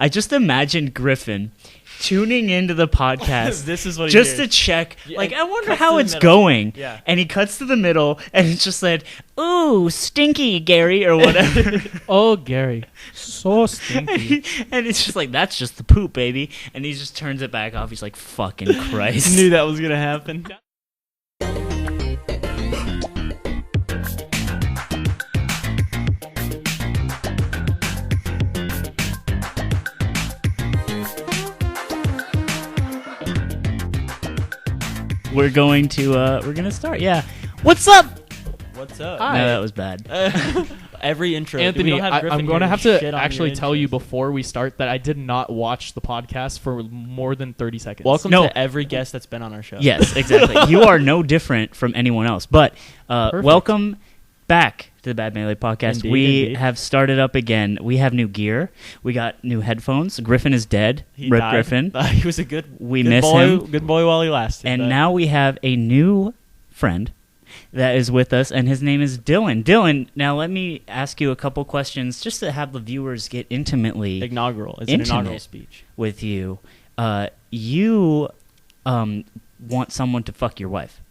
I just imagined Griffin tuning into the podcast This is what he just hears. to check, Yeah, like, it I wonder cuts how to the it's middle. going. Yeah. And he cuts to the middle, and it's just said, "Ooh, stinky, Gary," or whatever. Oh, Gary, so stinky. And it's just like, that's just the poop, baby. And he just turns it back off. He's like, fucking Christ. Knew that was gonna happen. We're gonna start. Yeah. What's up? What's up? Hi. No, that was bad. Every intro. We Anthony, don't have Griffin I'm going to here have shit to on actually your tell you intros. before we start that I did not watch the podcast for more than 30 seconds. Welcome No. to every guest that's been on our show. Yes, exactly. You are no different from anyone else. But welcome back to the Bad Melee Podcast. Indeed, we indeed. have started up again. We have new gear. We got new headphones. Griffin is dead. He Rip died. Griffin. He was a good. We good miss boy, him. Good boy while he lasted. And but- now we have a new friend that is with us, and his name is Dylan. Dylan, now let me ask you a couple questions just to have the viewers get intimately inaugural. It's an Intimate. inaugural speech. with you. You want someone to fuck your wife.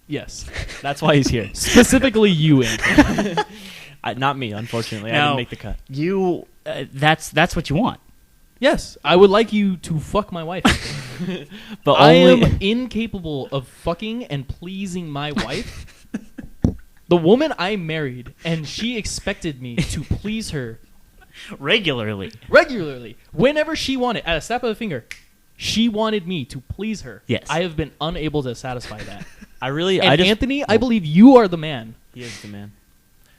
Yes. That's why he's here. Specifically you, Anthony. Not me, unfortunately. I Now- didn't make the cut. You, that's what you want. Yes, I would like you to fuck my wife. But I only am incapable of fucking and pleasing my wife. The woman I married, and she expected me to please her Regularly. regularly, whenever she wanted, at a snap of a finger. She wanted me to please her. Yes. I have been unable to satisfy that. I just Anthony, I believe you are the man he is the man.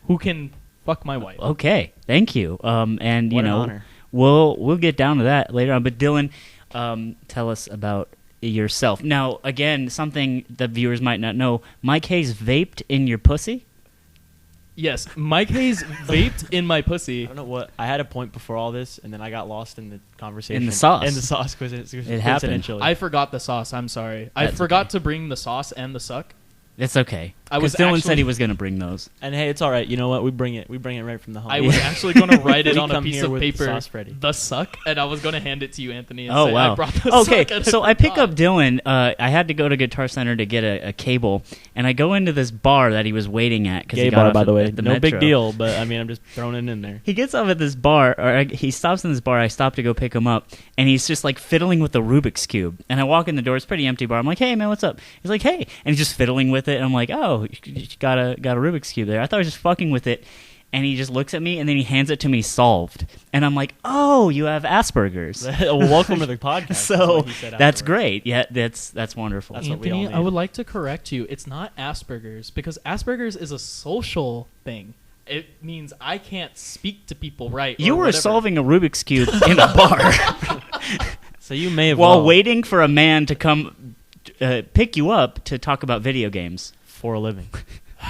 who can fuck my wife. Okay, thank you. And you What an know, honor. we'll get down to that later on. But Dylan, tell us about yourself. Now, again, something the viewers might not know: Mike Hayes vaped in your pussy. Yes, Mike Hayes vaped in my pussy. I don't know what. I had a point before all this, and then I got lost in the conversation. In the sauce. In the sauce, coincidentally. I forgot the sauce. I'm sorry. I That's forgot okay. to bring the sauce and the suck. It's okay. I was Because Dylan actually- said he was going to bring those. And hey, it's all right. You know what? We bring it right from the home. I was actually going to write it We on a come piece here of with paper, sauce ready. the suck, and I was going to hand it to you, Anthony, and Oh, say, wow. I brought the Okay, suck. and so I pick forgot. up Dylan. I had to go to Guitar Center to get a cable, and I go into this bar that he was waiting at. Cause Gay he got bar, off by at the way. the No big Metro. deal, but I mean, I'm just throwing it in there. He gets off at this bar, he stops in this bar. I stop to go pick him up, and he's just like fiddling with the Rubik's Cube. And I walk in the door. It's a pretty empty bar. I'm like, "Hey, man, what's up?" He's like, "Hey," and he's just fiddling with it. And I'm like, "Oh, you got a Rubik's Cube there." I thought I was just fucking with it. And he just looks at me, and then he hands it to me solved. And I'm like, "Oh, you have Asperger's." Well, welcome to the podcast. So what he said that's afterwards. great. Yeah, that's wonderful. That's what we all Anthony, need. I would like to correct you. It's not Asperger's, because Asperger's is a social thing. It means I can't speak to people right. You or were whatever. solving a Rubik's Cube in a bar So you may have while waiting for a man to come pick you up to talk about video games. for a living.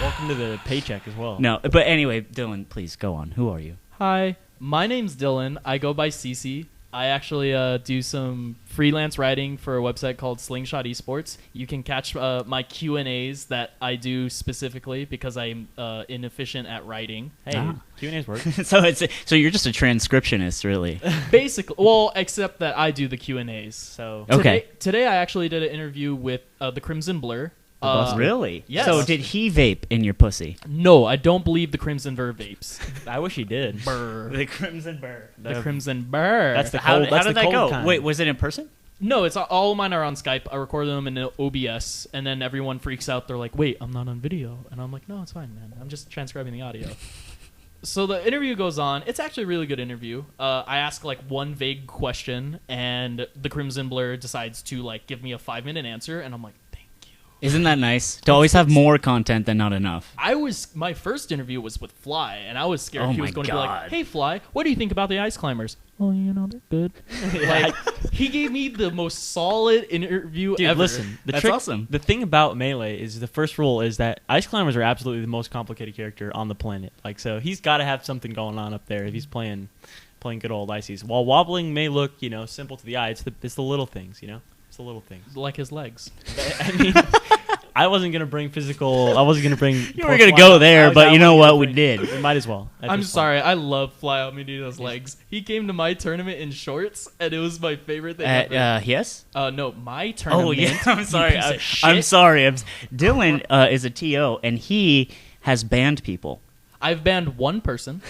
Welcome to the paycheck as well. No, but anyway, Dylan, please go on. Who are you? Hi, my name's Dylan. I go by CC. I actually do some freelance writing for a website called Slingshot Esports. You can catch my Q&As that I do specifically because I'm inefficient at writing. Hey, Ah. Q&A's work. So you're just a transcriptionist, really. Basically, well, except that I do the Q&As. So Okay. today I actually did an interview with the Crimson Blur. Really? yes. So did he vape in your pussy? No, I don't believe the Crimson Blur vapes. I wish he did. Burr. The Crimson Burr. The Crimson Blur. That's the How cold. That's did the that cold go? kind. Wait, was it in person? No, it's all of mine are on Skype. I record them in OBS, and then everyone freaks out. They're like, "Wait, I'm not on video," and I'm like, "No, it's fine, man. I'm just transcribing the audio." So the interview goes on. It's actually a really good interview. I ask like one vague question, and the Crimson Blur decides to like give me a 5-minute answer, and I'm like, "Thank you." Isn't that nice? To always have more content than not enough. My first interview was with Fly, and I was scared Oh he my was going to be like, God. "Hey, Fly, what do you think about the Ice Climbers?" Well, you know, they're good. Like, he gave me the most solid interview Dude, ever. listen. That's awesome. The thing about Melee is the first rule is that Ice Climbers are absolutely the most complicated character on the planet. Like, so he's got to have something going on up there if he's playing good old Ices. While wobbling may look, simple to the eye, it's the little things, It's the little things. Like his legs. I mean, I wasn't gonna bring physical. I wasn't gonna bring. You were gonna go there, but you know what? We did. We might as well. I'm sorry. I love Fly Out Menino's legs. He came to my tournament in shorts, and it was my favorite thing ever. Yes? No, my tournament. Oh, yeah. I'm sorry. you piece of shit. I'm sorry. Dylan is a TO, and he has banned people. I've banned one person.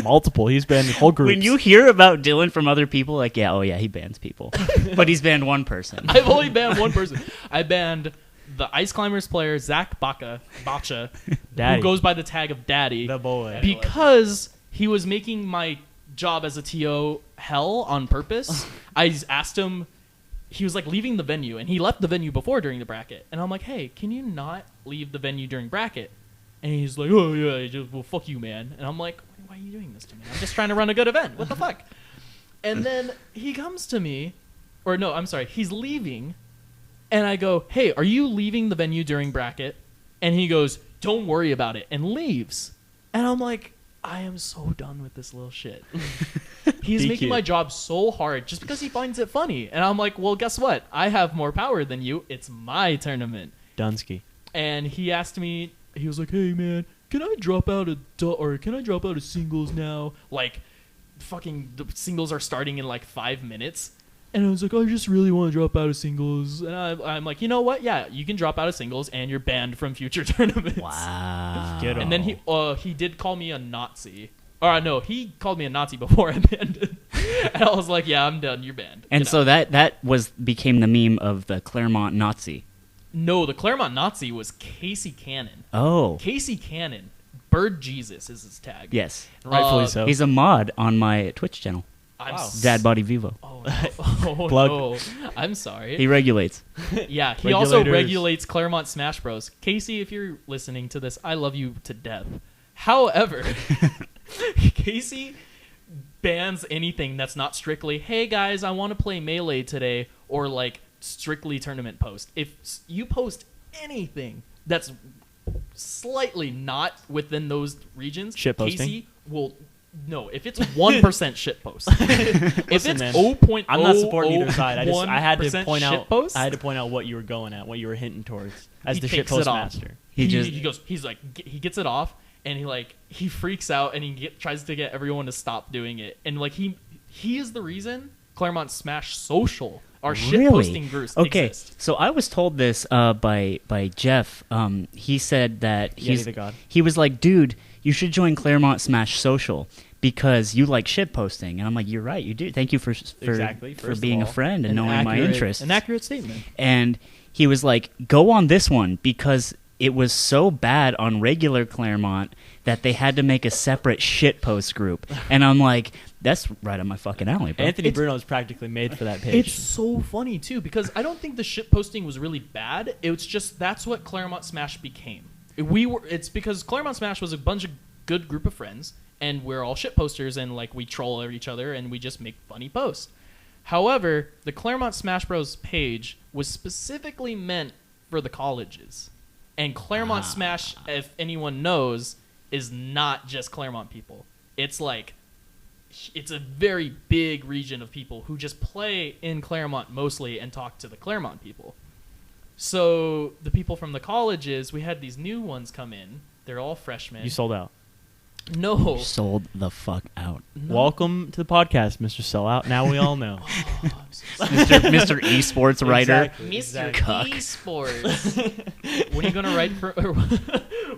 Multiple. He's banned whole groups. When you hear about Dylan from other people, like, he bans people. But he's banned one person. I've only banned one person. I banned the Ice Climbers player, Zach Bacha, Daddy. who goes by the tag of Daddy. The boy. Because he was making my job as a TO hell on purpose. I asked him, he was like leaving the venue, and he left the venue before during the bracket. And I'm like, hey, can you not leave the venue during bracket? And he's like, oh, yeah, well, fuck you, man. And I'm like, why are you doing this to me? I'm just trying to run a good event. What the fuck? And then he comes to me, or no, I'm sorry, he's leaving. And I go, hey, are you leaving the venue during bracket? And he goes, don't worry about it, and leaves. And I'm like, I am so done with this little shit. He's making my job so hard just because he finds it funny. And I'm like, well, guess what? I have more power than you. It's my tournament. Dunsky. And he asked me, he was like, hey, man, can I drop out a singles now? Like, fucking the singles are starting in like 5 minutes. And I was like, I just really want to drop out of singles. And I'm like, you know what? Yeah, you can drop out of singles, and you're banned from future tournaments. Wow. And then he did call me a Nazi. Or no, he called me a Nazi before I banned him. And I was like, yeah, I'm done. You're banned. And so that became the meme of the Claremont Nazi. No, the Claremont Nazi was Casey Cannon. Oh. Casey Cannon. Bird Jesus is his tag. Yes. Rightfully so. He's a mod on my Twitch channel. Dad Body Vivo. Oh, no. Plug. No. I'm sorry. He regulates. Yeah, he also regulates Claremont Smash Bros. Casey, if you're listening to this, I love you to death. However, Casey bans anything that's not strictly, hey guys, I want to play Melee today, or like strictly tournament post. If you post anything that's slightly not within those regions, shit posting? Casey will... No, if it's 1% shit post, if Listen, it's man, 0.001% I'm not supporting either side. I had to point out. Post, I had to point out what you were going at, what you were hinting towards as he the takes shit post it off. master. He gets it off, and he freaks out, and tries to get everyone to stop doing it, and like he is the reason Claremont Smash Social, our shit posting groups, exist. So I was told this by Jeff. He said that he was like, dude, you should join Claremont Smash Social because you like shit posting. And I'm like, you're right, you do. Thank you for being a friend and knowing my interests. An accurate statement. And he was like, go on this one because it was so bad on regular Claremont that they had to make a separate shitpost group. And I'm like, that's right on my fucking alley, bro. Anthony Bruno is practically made for that page. It's so funny, too, because I don't think the shitposting was really bad. It's just that's what Claremont Smash became. It's because Claremont Smash was a bunch of good group of friends, and we're all shitposters, and like we troll each other, and we just make funny posts. However, the Claremont Smash Bros. Page was specifically meant for the colleges. And Claremont Smash, if anyone knows, is not just Claremont people. It's a very big region of people who just play in Claremont mostly and talk to the Claremont people. So the people from the colleges, we had these new ones come in. They're all freshmen. You sold out. No. Sold the fuck out. No. Welcome to the podcast, Mr. Sellout. Now we all know. Mr. Esports writer. Mr. Cuck. Esports. When are you going to write for...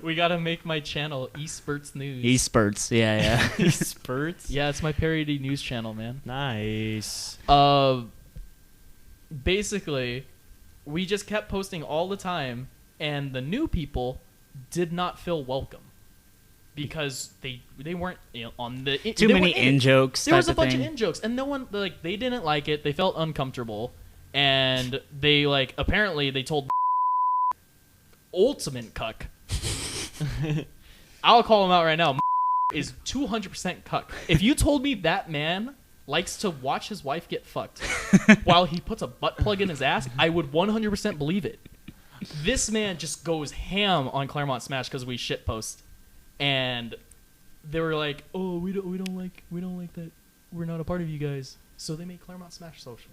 We got to make my channel Esports News. Esports, yeah. Esports? Yeah, it's my parody news channel, man. Nice. Basically, we just kept posting all the time, and the new people did not feel welcome. Because they weren't on the... Too many in-jokes. There was a bunch of in-jokes, and no one... they didn't like it. They felt uncomfortable. And they, apparently they told ultimate cuck. I'll call him out right now. Is 200% cuck. If you told me that man likes to watch his wife get fucked while he puts a butt plug in his ass, I would 100% believe it. This man just goes ham on Claremont Smash because we shitpost. And they were like, "Oh, we don't like that. We're not a part of you guys." So they made Claremont Smash Social.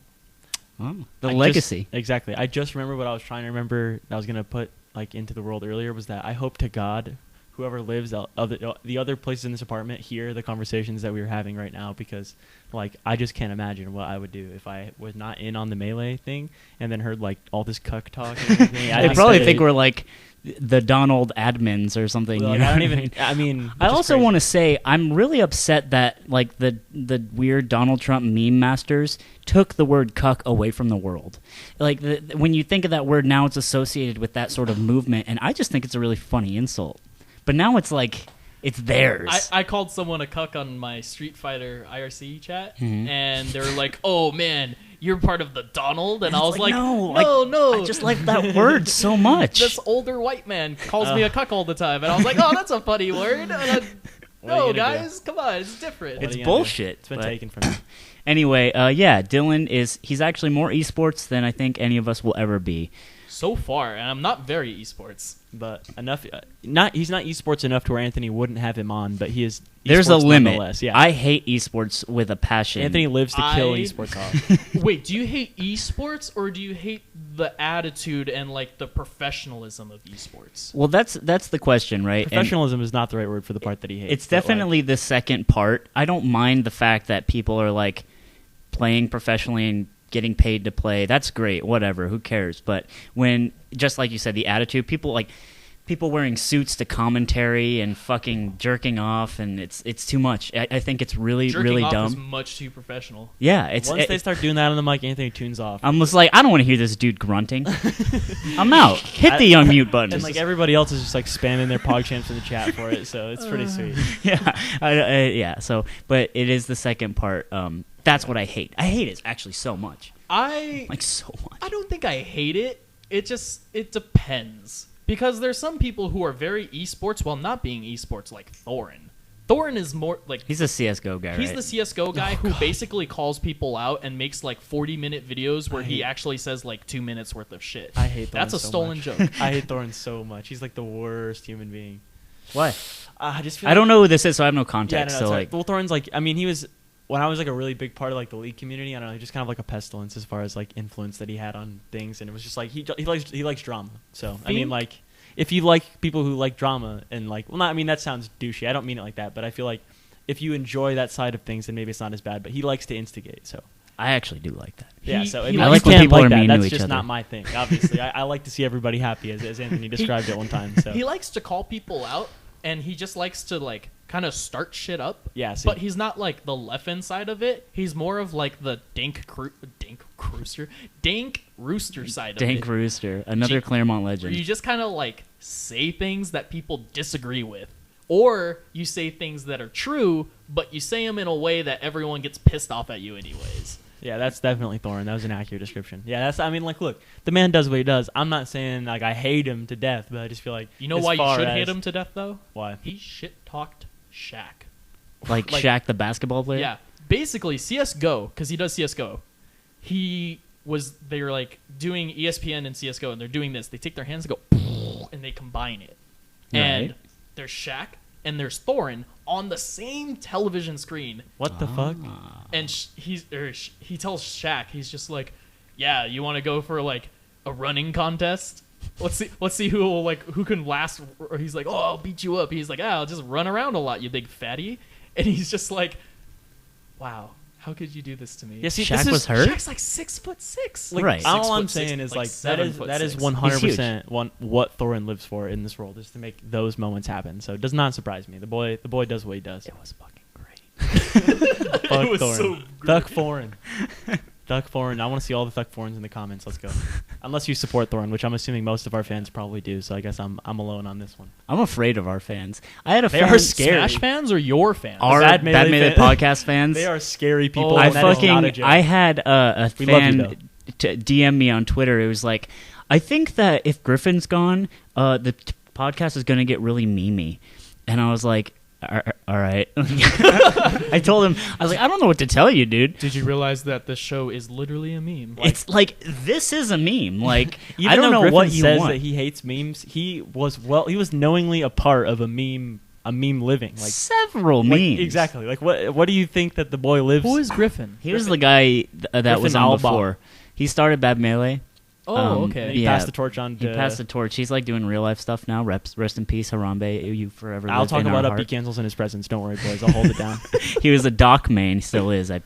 Oh, the legacy. Exactly. I just remember what I was trying to remember. I was gonna put like into the world earlier was that I hope to God whoever lives the other places in this apartment hear the conversations that we were having right now, because like I just can't imagine what I would do if I was not in on the melee thing and then heard like all this cuck talk and everything. They probably think we're like the Donald admins or something. Well, you know I don't what even. I mean, I also want to say I'm really upset that like the weird Donald Trump meme masters took the word cuck away from the world. Like when you think of that word now, it's associated with that sort of movement, and I just think it's a really funny insult. But now it's like it's theirs. I called someone a cuck on my Street Fighter IRC chat, Mhm. and they were like, "Oh man, you're part of the Donald," and I was like, no, no, I just like that word so much. This older white man calls me a cuck all the time, and I was like, "Oh, that's a funny word." And no, guys, come on, it's different. It's bullshit. It's been taken from me. Anyway, yeah, Dylan he's actually more esports than I think any of us will ever be. So far, and I'm not very esports. But enough. He's not esports enough to where Anthony wouldn't have him on. But he is. There's a limit. Yeah. I hate esports with a passion. Anthony lives to kill esports off. Wait, do you hate esports or do you hate the attitude and like the professionalism of esports? Well, that's the question, right? Professionalism is not the right word for the part that he hates. It's definitely the second part. I don't mind the fact that people are like playing professionally and getting paid to play. That's great. Whatever. Who cares? But when, just like you said, the attitude, people wearing suits to commentary and fucking jerking off, and it's too much. I think it's really Jerking off dumb. is much too professional. Yeah, once they start doing that on the mic, Anthony tunes off. I'm just like, I don't want to hear this dude grunting. I'm out. Hit the unmute button. And like everybody else is just like spamming their PogChamps in the chat for it, so it's pretty sweet. Yeah, yeah. So, but it is the second part. That's what I hate. I hate it actually so much. Like so much. I don't think I hate it. It depends. Because there's some people who are very esports while not being esports, like Thorin. Thorin is more like... He's a CSGO guy, He's right? the CSGO guy who basically calls people out and makes like 40-minute videos where he actually says like 2 minutes worth of shit. I hate Thorin. That's a so stolen much. joke. I hate Thorin so much. He's like the worst human being. Why? I just feel I don't know who this is, so I have no context. Yeah, so like, well, Thorin's like, I mean, he was... When I was like a really big part of like the League community, I don't know, just kind of like a pestilence as far as like influence that he had on things, and it was just like he likes drama. So I mean, like if you like people who like drama and like, well, not, I mean that sounds douchey. I don't mean it like that, but I feel like if you enjoy that side of things, then maybe it's not as bad. But he likes to instigate, so I actually do like that. yeah. So I like when people are mean That's to each just other. not my thing. Obviously, I like to see everybody happy, as Anthony described it one time. So He likes to call people out, and he just likes to like kind of start shit up. yeah, see. But he's not like the Leffen side of it. He's more of like the dank rooster side of it. Dank Rooster, another Claremont legend. You just kind of like say things that people disagree with, or you say things that are true, but you say them in a way that everyone gets pissed off at you anyways. Yeah, that's definitely Thorin. That was an accurate description. Yeah, I mean, like, look, the man does what he does. I'm not saying, like, I hate him to death, but I just feel like... You know why you should hate him to death, though? Why? He shit-talked Shaq. Like Shaq, the basketball player? Yeah. Basically, CSGO, because he does CSGO, they were, like, doing ESPN and CSGO, and they're doing this. They take their hands and go, and they combine it. And Right. there's Shaq and there's Thorin on the same television screen. What the fuck? And he tells Shaq, he's just like, "Yeah, you want to go for like a running contest? Let's see who can last." Or he's like, "Oh, I'll beat you up." He's like, "I'll just run around a lot, you big fatty." And he's just like, "Wow, how could you do this to me?" Yeah, see, Shaq was hurt? Shaq's like 6'6". Like, Right. All I'm 6'6", saying is like that 7'6". is 100% what Thorin lives for in this world, is to make those moments happen. So it does not surprise me. The boy does what he does. It was fucking great. Fuck It was Thorin. so Thuck Thorin. Thuck Thorin. I want to see all the Thuck Thorns in the comments. Let's go. Unless you support Thorin, which I'm assuming most of our fans probably do. So I guess I'm alone on this one. I'm afraid of our fans. I had a They fan, are scary. Smash fans or your fans? Our Bad Bad Melee Melee fan- podcast fans. They are scary people. Oh, and that is not a joke. I had a We love you, fan DM me on Twitter. It was like, I think that if Griffin's gone, the podcast is going to get really memey. And I was like, all right. I told him, I was like, I don't know what to tell you, dude. Did you realize that this show is literally a meme? It's like, this is a meme. Like, Even I don't though know Griffin what you says want. that he hates memes, he was knowingly a part of a meme living. Like Several like, memes. exactly. Like what do you think that the boy lives? Who is Griffin? He was the guy that was Griffin on Alba. before. He started Bad Melee. Oh, okay. He Yeah. passed the torch on He to... passed the torch. He's like doing real life stuff now. Rest in peace, Harambe. You forever. I'll live talk in about our upbeat heart. cancels in his presence. Don't worry, boys. I'll hold it down. He was a doc main. He still is. I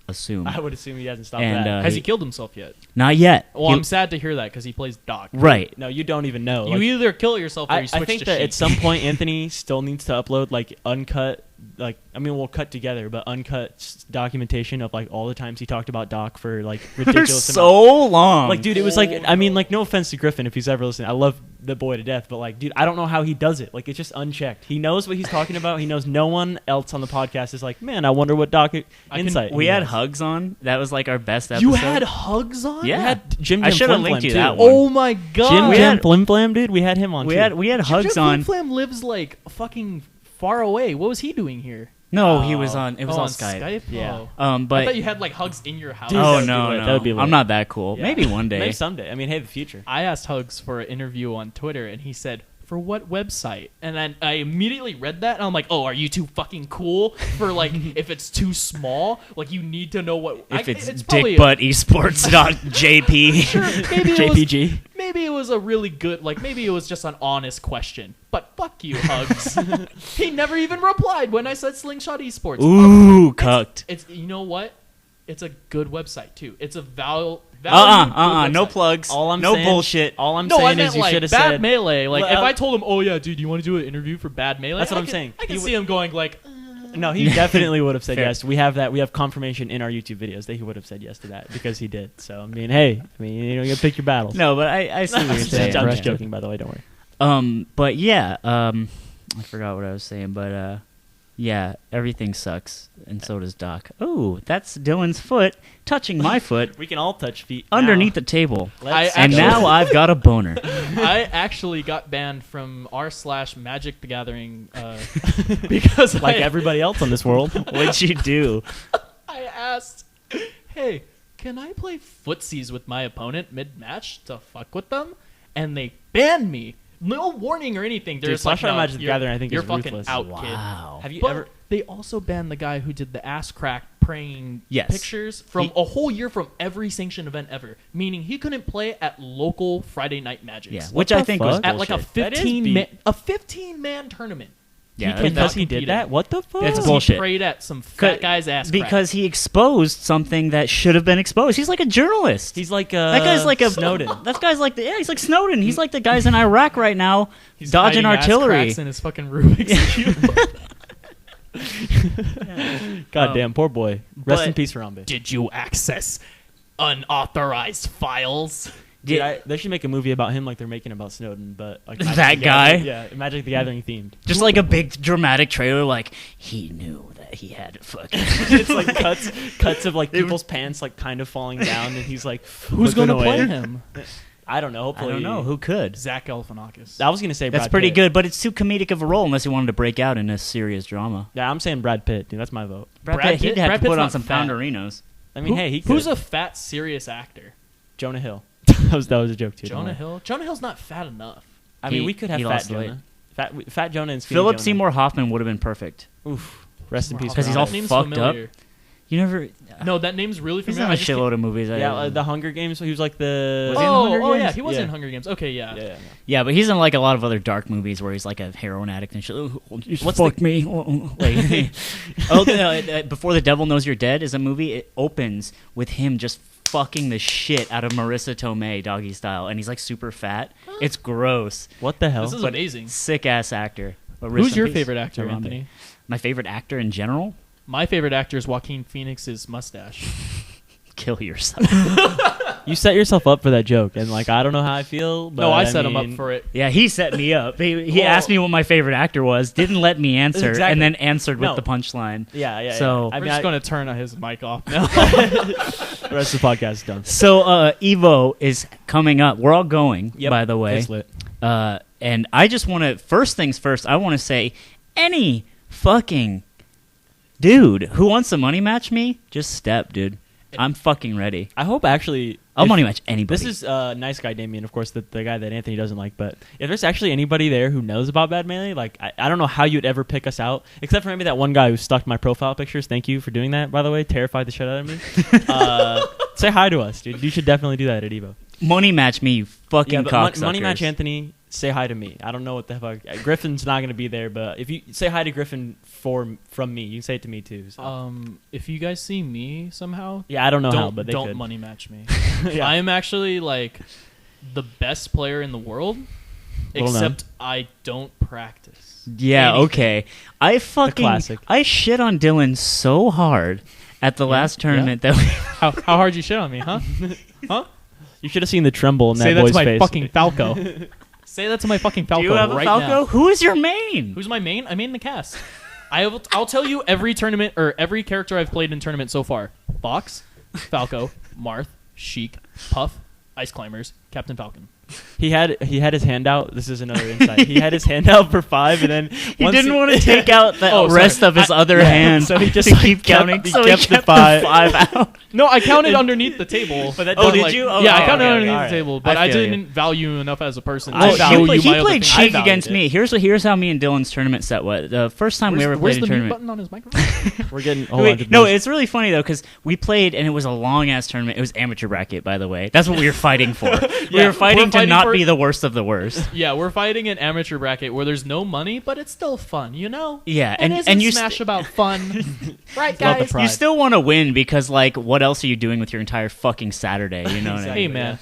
assume. I would assume he hasn't stopped And, that. Has he killed himself yet? Not yet. Well, He- I'm sad to hear that because he plays Doc. right. No, you don't even know. You Like, either kill yourself or you I switch think to that sheep. at some point Anthony still needs to upload like uncut, like I mean we'll cut together, but uncut documentation of like all the times he talked about Doc for like For ridiculous so long. Like, dude, it was like, I mean, like, no offense to Griffin if he's ever listening. I love the boy to death, but like, dude, I don't know how he does it. Like, it's just unchecked. He knows what he's talking about. He knows no one else on the podcast is like, man, I wonder what Doc insight. we he had has. Hugs on. That was like our best episode. You had Hugs on? Yeah. We had Jim I Jam should have Flim linked Flam, you too. that one. Oh my god. Jim We Jam had- Flim Flam, dude. We had him on We too. had Hugs Jim on. Flam lives like fucking far away. What was he doing here? No, he was on. It was Oh, on Skype. Yeah. Oh. But I thought you had like Hugs in your house. Dude, that oh would be no, lit. no, That would be lit. I'm not that cool. Yeah. Maybe one day. Maybe someday. I mean, hey, the future. I asked Hugs for an interview on Twitter, and he said, "For what website?" And then I immediately read that, and I'm like, "Oh, are you too fucking cool for like if it's too small? Like you need to know what If it's probably dickbuttesports.jp. Sure, maybe it was JPG. maybe it was a really good, like maybe it was just an honest question. But fuck you, Hugs. He never even replied when I said Slingshot Esports. Ooh, cucked. It's you know what? It's a good website too. It's a valued good No website. plugs. All I'm no saying- bullshit. All I'm No, I saying meant is you like should have Bad said. Melee. Like Well, if I told him, "Oh yeah, dude, you want to do an interview for Bad Melee?" That's what I I'm can- saying. I can He see him going like, No, he definitely would have said Fair. yes. We have that. We have confirmation in our YouTube videos that he would have said yes to that because he did. So I mean, hey, you know, you gotta pick your battles. No, but I see what you're saying. I'm Right. just joking, by the way. Don't worry. But yeah, I forgot what I was saying, but yeah, everything sucks, and so does Doc. Oh, that's Dylan's foot touching my foot We can all touch feet underneath the table, Let's and actually- now I've got a boner. I actually got banned from r/Magic the Gathering because like I, everybody else on this world. What'd you do? I asked, "Hey, can I play footsies with my opponent mid-match to fuck with them?" And they banned me. No warning or anything. They're Dude, just like, Slash no, Magic the you're- Gathering, I think, you're is fucking ruthless. out, Wow. kid. Have you But ever? they also banned the guy who did the ass crack praying Yes. pictures from He- a whole year from every sanctioned event ever, meaning he couldn't play at local Friday night magics. Yeah, What which the I think was fuck? At like a bullshit. That is 15-man tournament. Yeah, he Because cannot he did compete that? in. What the fuck? It's Because bullshit. He prayed at some fat guy's ass crack. because he exposed something that should have been exposed. He's like a journalist. He's like that guy's like a Snowden. That guy's like he's like Snowden. He's like the guys in Iraq right now He's dodging hiding ass artillery. cracks in his fucking Rubik's cube. God damn, poor boy. Rest but- in peace, Harambe. Did you access unauthorized files? Dude, they should make a movie about him like they're making about Snowden, but like That Magic the guy? Gathering- Yeah, Magic the Gathering themed. Just like a big dramatic trailer, like he knew that he had to fucking. It's like cuts of like people's pants like kind of falling down, and he's like, Who's looking going to away. play him? I don't know. I Hopefully, don't know who could. Zach Galifianakis. I was gonna say That's Brad pretty Pitt. good, but it's too comedic of a role unless he wanted to break out in a serious drama. Yeah, I'm saying Brad Pitt, dude. That's my vote. Brad Brad Pitt, he'd Pitt- have Brad to put Pitt's on not some fat. pounderinos. I mean, hey, he could. Who's a fat, serious actor? Jonah Hill. that was a joke too. don't Jonah worry. Hill? Jonah Hill's not fat enough. I mean, He- we could have he Fat lost weight. Jonah. Fat Jonah and Skinny Philip Jonah. Seymour Hoffman would have been perfect. Oof. Rest in peace. Because he's Ronald. all That name's fucked up. familiar. You never. No, that name's really He's familiar. in a I just can't- shitload of movies. Yeah, the Hunger Games. So he was like the. Was he in the Hunger Oh, yeah, Games? he was Yeah. in Hunger Games. Okay, yeah. Yeah. Yeah, but he's in like a lot of other dark movies where he's like a heroin addict and shit. What's Fuck me? Like, Before the Devil Knows You're Dead is a movie. It opens with him just fucking the shit out of Marissa Tomei, doggy style, and he's like super fat. It's gross. What the hell? This is But amazing. Sick ass actor. But rest Who's in your peace, favorite actor, Harambe. Anthony? My favorite actor in general? My favorite actor is Joaquin Phoenix's mustache. Kill yourself. You set yourself up for that joke, and like I don't know how I feel. But No, I set him mean, up for it. Yeah, he set me up. He Well- asked me what my favorite actor was, didn't let me answer, Exactly. and then answered with No. the punchline. Yeah. So- I We're mean, just going to turn his mic off now. the rest of the podcast is done. So Evo is coming up. We're all going, Yep. by the way. It's lit. And I just want to, first things first, I want to say any fucking dude who wants to money match me, just step, dude. I'm fucking ready. I hope actually. I'll if- money match anybody. This is nice guy Damien, of course, the guy that Anthony doesn't like. But if there's actually anybody there who knows about Bad Melee, like I don't know how you'd ever pick us out, except for maybe that one guy who stalked my profile pictures. Thank you for doing that, by the way. Terrified the shit out of me. Say hi to us, dude. You should definitely do that at Evo. money match me, you fucking cocksuckers. Money match Anthony. Say hi to me. I don't know what the fuck. Griffin's not gonna be there, but if you say hi to Griffin from me, you can say it to me too. So. If you guys see me somehow, Yeah, I don't know how, but they don't could. money match me. Yeah. I am actually like the best player in the world, Little except I don't practice. Yeah, anything. okay. classic. I shit on Dylan so hard at the last tournament that we... How hard you shit on me, huh? Huh? You should have seen the tremble in Say that that boy's to my face. fucking Falco. Say that to my fucking Falco Do you have a right Falco? now. Who is your main? Who's my main? I main the cast. I'll tell you every tournament or every character I've played in tournament so far. Fox, Falco, Marth, Sheik, Puff, Ice Climbers, Captain Falcon. He had his hand out. This is another insight. He had his hand out for 5, and then He didn't want to take out the rest of his other hand, so he just to like, keep counting. He So kept he kept the 5. 5 out. No, I counted underneath the table. But that Oh, doesn't, did like- you? Oh, yeah, I okay, counted okay, underneath alright. the table, but I I feel didn't value you enough as a person. Well, to value he my other played things. Sheik I against valued me. Here's how me and Dylan's tournament set was. The first time we ever Where's played the a mute tournament. button on his microphone? We're getting. No, it's really funny though because we played and it was a long ass tournament. It was amateur bracket, by the way. That's what we were fighting for. We Yeah, were fighting we're to fighting not for- be the worst of the worst. Yeah, we're fighting an amateur bracket where there's no money, but it's still fun, you know? Yeah, And and isn't you Smash about fun? Right, Love the guys? pride. you still want to win because like what else are you doing with your entire fucking Saturday? You know what I Exactly. Hey, mean? man.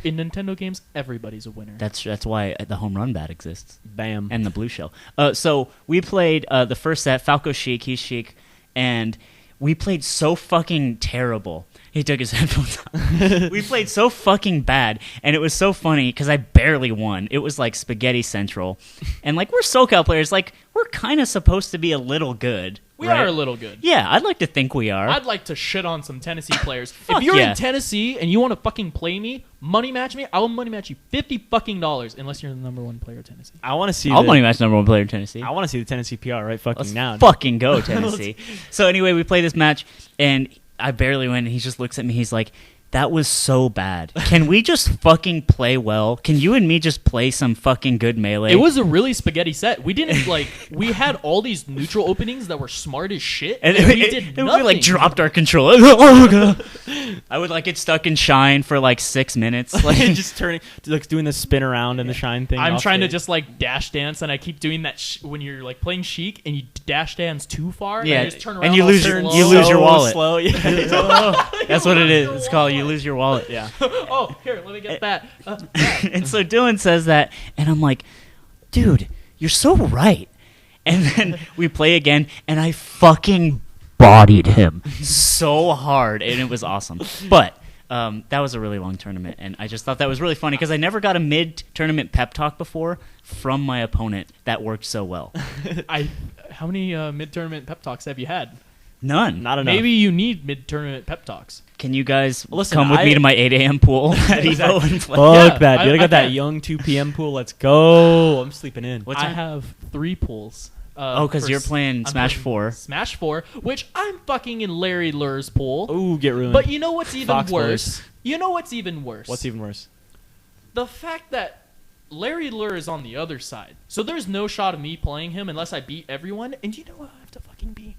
In Nintendo games, everybody's a winner. That's why the home run bat exists Bam. and the blue shell. So we played the first set. Falco Sheik, he's Sheik, and we played so fucking terrible. He took his headphones off. We played so fucking bad, and it was so funny because I barely won. It was like Spaghetti Central, and like we're SoCal players, like we're kind of supposed to be a little good. We right? are a little good. Yeah, I'd like to think we are. I'd like to shit on some Tennessee players. Fuck If you're yeah. in Tennessee and you want to fucking play me, money match me, I will money match you $50 fucking unless you're the number one player of Tennessee. I want to see. I'll money match number one player in Tennessee. I want to see the Tennessee PR right fucking Let's now. fucking go, Tennessee. So anyway, we play this match, and I barely win, and he just looks at me. He's like, that was so bad. Can we just fucking play well? Can you and me just play some fucking good melee? It was a really spaghetti set. We didn't like. We had all these neutral openings that were smart as shit, and we did and nothing. we like dropped our controller. Oh, God. I would like get stuck in Shine for like 6 minutes. Like just turning, like doing the spin around and the shine thing. I'm off trying to stage. just like dash dance, and I keep doing that when you're like playing Sheik and you dash dance too far. Yeah, and you just turn around and you all lose slow. you lose your wallet. Slow, yeah. That's what it is. It's called you lose your wallet. Yeah. Oh, here, let me get that. And so Dylan says that, and I'm like, dude, you're so right. And then we play again, and I fucking bodied him so hard, and it was awesome. But that was a really long tournament, and I just thought that was really funny because I never got a mid-tournament pep talk before from my opponent that worked so well. How many mid-tournament pep talks have you had? None. Not enough. Maybe you need mid-tournament pep talks. Can you guys Listen, come with me to my 8 a.m. pool at Evo and play? Fuck Yeah, that. I- You gotta I got that can. young 2 p.m. pool. Let's go. I'm sleeping in. What's I that? have 3 pools. Oh, because for you're s- playing I'm Smash playing 4. Smash 4, which I'm fucking in Larry Lur's pool. Ooh, get ruined. But you know what's even Fox worse? You know what's even worse? What's even worse? The fact that Larry Lur is on the other side. So there's no shot of me playing him unless I beat everyone. And you know what I have to fucking be?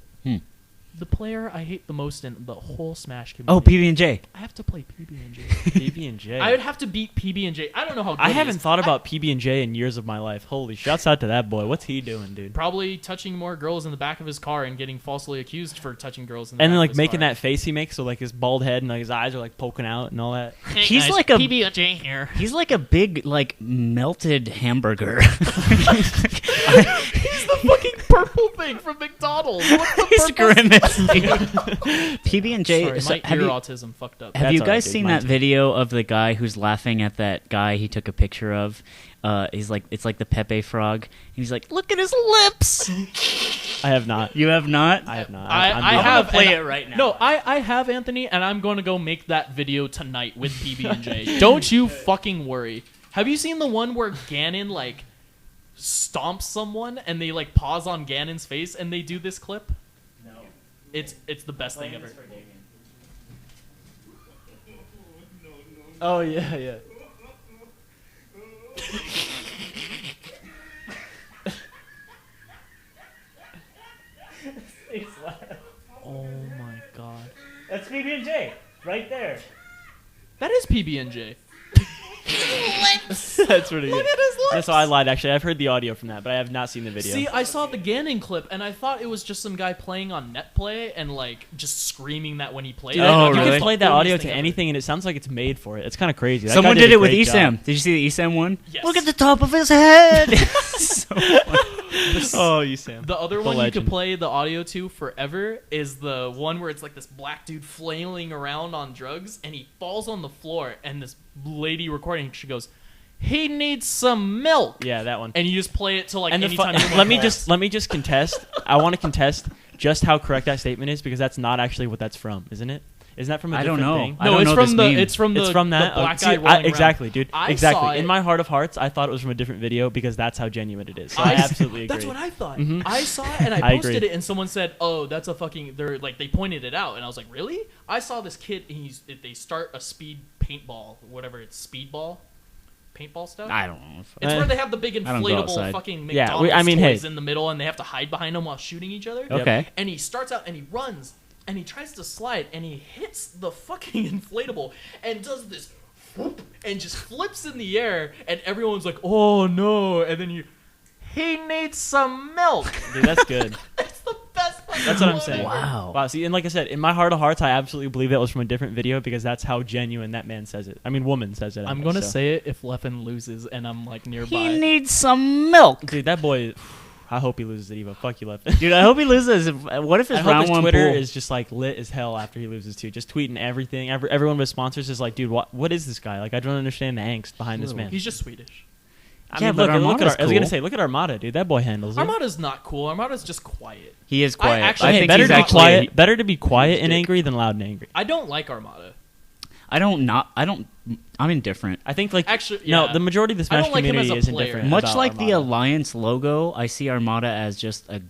The player I hate the most in the whole Smash community. Oh, PB&J. I have to play PB&J. PB&J. I would have to beat PB&J. I don't know how good I he haven't is. thought about PB&J in years of my life. Holy shouts out to that boy. What's he doing, dude? Probably touching more girls in the back of his car and getting falsely accused for touching girls in the And then back like of his making car. that face he makes, so like his bald head and like his eyes are like poking out and all that. He's like a PB&J here. He's like a big like melted hamburger. He's the fucking purple thing from McDonald's. What's the He's purple? Grimace. PB&J. Sorry, my have ear you, autism fucked up. have That's you all right, guys dude. seen Mine that too. video of the guy who's laughing at that guy he took a picture of? He's like, it's like the Pepe frog. And he's like, look at his lips. I have not. You have not? I have not. I I'm have play and it right now. No, I have Anthony, and I'm going to go make that video tonight with PB&J. Don't you fucking worry. Have you seen the one where Ganon like stomps someone and they like pause on Ganon's face and they do this clip? No. It's the best thing ever. Oh yeah, yeah. Oh my god. That's PB&J right there. That is PB&J. That's pretty Look good. at his lips. That's why I lied. Actually, I've heard the audio from that, but I have not seen the video. See, I saw the Ganon clip, and I thought it was just some guy playing on NetPlay and like just screaming that when he played. Dude, it. Oh, you really? can play that Funniest audio thing to ever. anything, and it sounds like it's made for it. It's kind of crazy. That Someone guy did a it with great Esam. job. Did you see the Esam one? Yes. Look at the top of his head. So funny. Oh, you Sam. The other The one you legend. could play the audio to forever is the one where it's like this black dude flailing around on drugs, and he falls on the floor, and this lady recording, she goes, "He needs some milk." Yeah, that one. And you just play it till like And anytime and anyone calls. let me just contest. I want to contest just how correct that statement is, because that's not actually what that's from, isn't it? Isn't that from a I different don't know. thing? I No, don't it's know from this the meme. it's from the It's from that. the black See, guy rolling around. exactly, dude. I Exactly. saw it. In my heart of hearts, I thought it was from a different video because that's how genuine it is. So I I absolutely agree. That's what I thought. Mhm. I saw it and I I posted agree. it, and someone said, "Oh, that's a fucking." They're like they pointed it out, and I was like, "Really?" I saw this kid. They start a speed paintball, whatever it's speedball, paintball stuff. I don't know. It's where they have the big don't go inflatable outside. fucking Yeah, McDonald's I mean, toys hey. in the middle, and they have to hide behind them while shooting each other. Okay. And he starts out and he runs and he tries to slide and he hits the fucking inflatable and does this whoop, and just flips in the air, and everyone's like, "Oh no!" And then he needs some milk. Dude, that's good. That's the best. fucking That's what I'm one saying. ever. Wow. Wow. See, and like I said, in my heart of hearts, I absolutely believe that was from a different video because that's how genuine that man says it. I mean, woman says it. I'm gonna say it if Leffen loses and I'm like nearby. He needs some milk. dude, that boy. I hope he loses at Evo. Fuck you, Left. Dude, I hope he loses. What if I his hope round his one Twitter pool is just like lit as hell after he loses too. Just tweeting everything. Everyone with sponsors is like, dude, what is this guy? Like, I don't understand the angst behind this man. He's just Swedish. I Yeah, mean, but look at Armada's I was gonna cool. say, look at Armada, dude. That boy handles it. Armada's not cool. Armada's just quiet. He is quiet. actually- I Hey, think better he's to be actually. quiet. Better to be quiet and dick. angry than loud and angry. I don't like Armada. I'm indifferent. I think like Actually, no, yeah. the majority of the I Smash don't like him community as a is player. indifferent. Much about like the Armada. Alliance logo, I see Armada as just a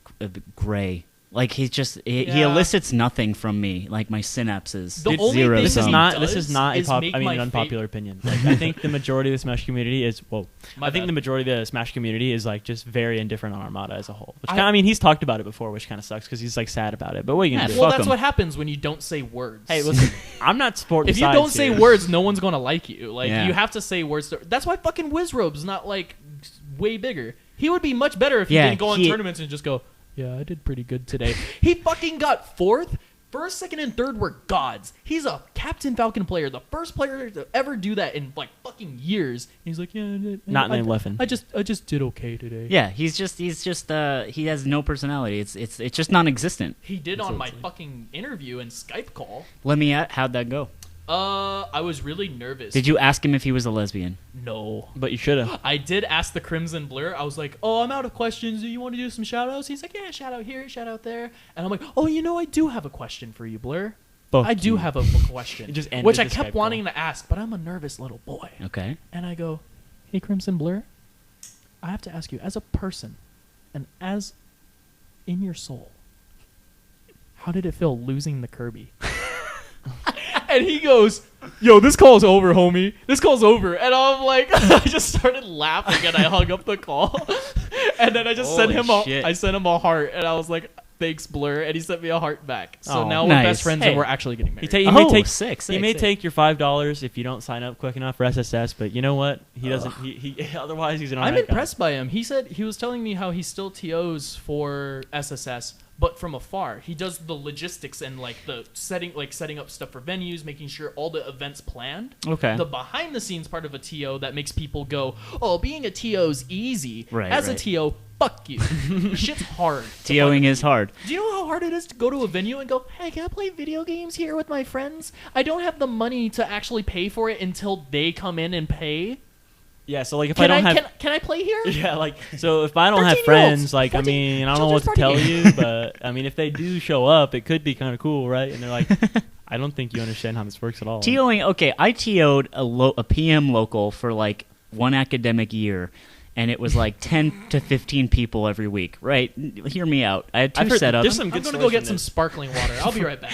gray. Like he Yeah. elicits nothing from me. Like my synapses. The It's only zero thing This is sum. he not. does This is not is make an my unpopular opinion. Like, I think the majority of the Smash community is. Whoa. My I think bad. the majority of the Smash community is like just very indifferent on Armada as a whole. Which I mean, he's talked about it before, which kind of sucks because he's like sad about it. But what are you gonna Yeah, do? Well, Fuck that's him. what happens when you don't say words. Hey, listen, I'm not sporting. if you don't say words, no one's gonna like you. Like Yeah. you have to say words. That's why fucking Wizrobe's not like way bigger. He would be much better if he Yeah, didn't go on he- tournaments and just go, "Yeah, I did pretty good today." He fucking got fourth. First, second, and third were gods. He's a Captain Falcon player, the first player to ever do that in like fucking years. And he's like, "Yeah, Not named Leffen. I just did okay today." Yeah, he's just he has no personality. It's just non-existent. He did on my Absolutely. fucking interview and Skype call. Let me at how'd that go? I was really nervous. Did you ask him if he was a lesbian? No. But you should have. I did ask the Crimson Blur. I was like, "Oh, I'm out of questions. Do you want to do some shout outs?" He's like, "Yeah, shout out here, shout out there." And I'm like, "Oh, I do have a question for you, Blur. I do have a question." You just ended which I the kept Skype wanting call. to ask, but I'm a nervous little boy. Okay. And I go, "Hey, Crimson Blur, I have to ask you, as a person, and as in your soul, how did it feel losing the Kirby?" And he goes, "Yo, this call's over, homie. This call's over." And I'm like, I just started laughing and I hung up the call. And then I just sent Holy him shit. I sent him a heart, and I was like, "Thanks, Blur." And he sent me a heart back. So Oh, now we're nice. best friends Hey, and we're actually getting married. He may Oh, take sick, he sick, may sick. take your $5 if you don't sign up quick enough for SSS. But you know what? He doesn't. He otherwise he's an. I'm alright guy. impressed by him. He said he was telling me how he still TOs for SSS, but from afar. He does the logistics and like the setting up stuff for venues, making sure all the events planned. Okay. The behind the scenes part of a TO that makes people go, "Oh, being a TO's easy." Right, As right. a TO, fuck you. Shit's hard. to TOing find- is hard. Do you know how hard it is to go to a venue and go, "Hey, can I play video games here with my friends? I don't have the money to actually pay for it until they come in and pay. Yeah. So like if Can I don't have. can I play here?" Yeah, like so if I don't have 13-year-olds, friends, like I 14 mean, I don't know what to tell children's you, but I mean, if they do show up, it could be kind of cool, right? And they're like, I don't think you understand how this works at all. TOing, okay, I TO'd a PM local for like one academic year, and it was like 10 to 15 people every week, right? Hear me out. I had two I've heard setups. there's some I'm good going to stories go get from some this. sparkling water. I'll be right back.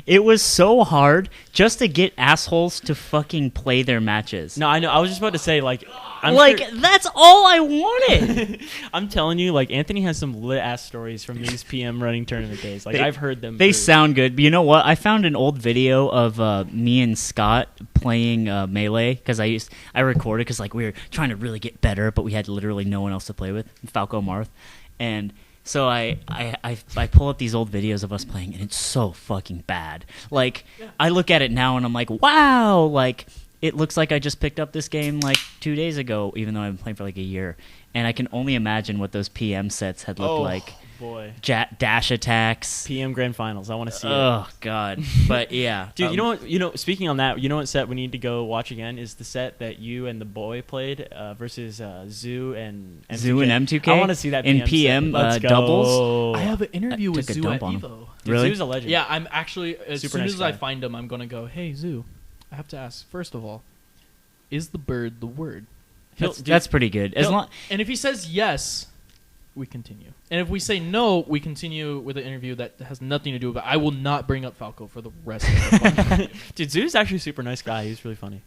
It was so hard just to get assholes to fucking play their matches. No, I know. I was just about to say, like, I'm like, sure- that's all I wanted. I'm telling you, like, Anthony has some lit ass stories from these PM running tournament days. Like, They- I've heard them. They for- sound good. But you know what? I found an old video of me and Scott playing Melee because I recorded because like we were trying to really get better, but we had literally no one else to play with, Falco Marth, and so I pull up these old videos of us playing, and it's so fucking bad. Like I look at it now and I'm like, wow, like it looks like I just picked up this game like 2 days ago, even though I've been playing for like a year, and I can only imagine what those PM sets had looked like. Boy, dash attacks, PM Grand Finals. I want to see it. Oh god, but yeah, dude. You know what? You know, speaking on that, you know what set we need to go watch again is the set that you and the boy played versus Zoo and M2K. Zoo and M2K. I want to see that in PM doubles. I have an interview with took a Zoo at dump on him. Evo. Dude, Really? Zoo's a legend. Yeah, I'm actually as Super soon nice as guy. I find him, I'm gonna go. Hey Zoo, I have to ask first of all, is the bird the word? That's pretty good. As long And if he says yes, we continue. And if we say no, we continue with an interview that has nothing to do with it. I will not bring up Falco for the rest of the podcast. Dude, Zoo's actually a super nice guy. He's really funny.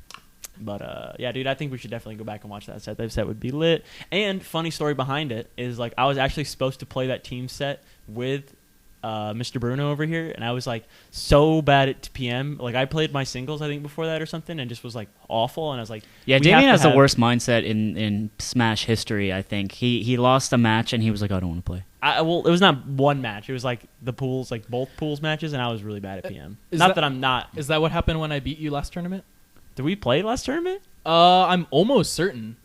But yeah, dude, I think we should definitely go back and watch that set. That set would be lit. And funny story behind it is like I was actually supposed to play that team set with Mr. Bruno over here, and I was like so bad at PM. Like I played my singles I think before that or something, and just was like awful. And I was like, yeah, we have Damien to has the have- worst mindset in Smash history. I think he lost a match and he was like, I don't want to play. Well, it was not one match. It was like the pools, like both pools matches, and I was really bad at PM. Is Not that- that I'm not. Is that what happened when I beat you last tournament? Did we play last tournament? I'm almost certain.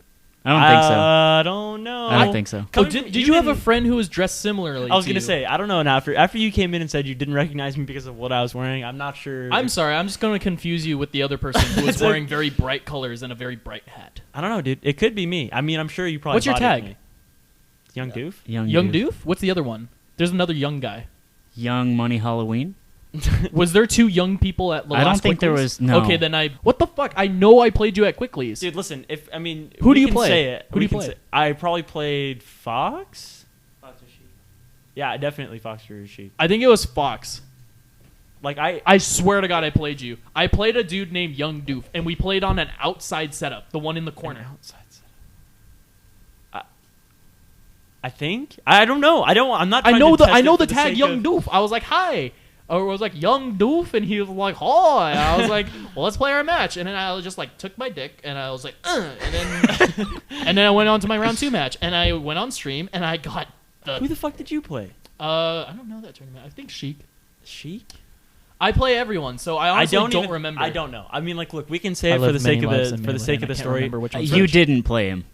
I don't think so. I don't know. I don't think so. Oh, did you have a friend who was dressed similarly? I was to gonna you? say I don't know. Now after you came in and said you didn't recognize me because of what I was wearing, I'm not sure. I'm sorry. I'm just going to confuse you with the other person who was wearing very bright colors and a very bright hat. I don't know, dude. It could be me. I mean, I'm sure you probably. What's your bodied tag? Me. Young Doof. Young Doof? What's the other one? There's another young guy. Young Money Halloween. Was there two young people at the I don't last think there Quicklies? was. No. Okay, then what the fuck? I know I played you at Quicklies. Dude, listen. If I mean, Who we do you can play? Say it. Who do We you can play? say- I probably played Fox. Yeah, definitely Fox or Sheep. I think it was Fox. Like I swear to God, I played you. I played a dude named Young Doof, and we played on an outside setup, the one in the corner. outside setup. I think I don't know. I'm not. I trying know to test I it know for the tag sake Young of- Doof. I was like, hi. Or it was like Young Doof, and he was like, hi. I was like, well, let's play our match. And then I just like took my dick, and I was like, and then and then I went on to my round 2 match, and I went on stream, and I got Who the fuck did you play? I don't know that tournament. I think Sheik. Sheik. I play everyone, so I honestly don't even remember. I don't know. I mean, like, look, we can say I it for lived the sake many of lives the in for the Melee, sake and of I the can't story. remember which one's You which. didn't play him.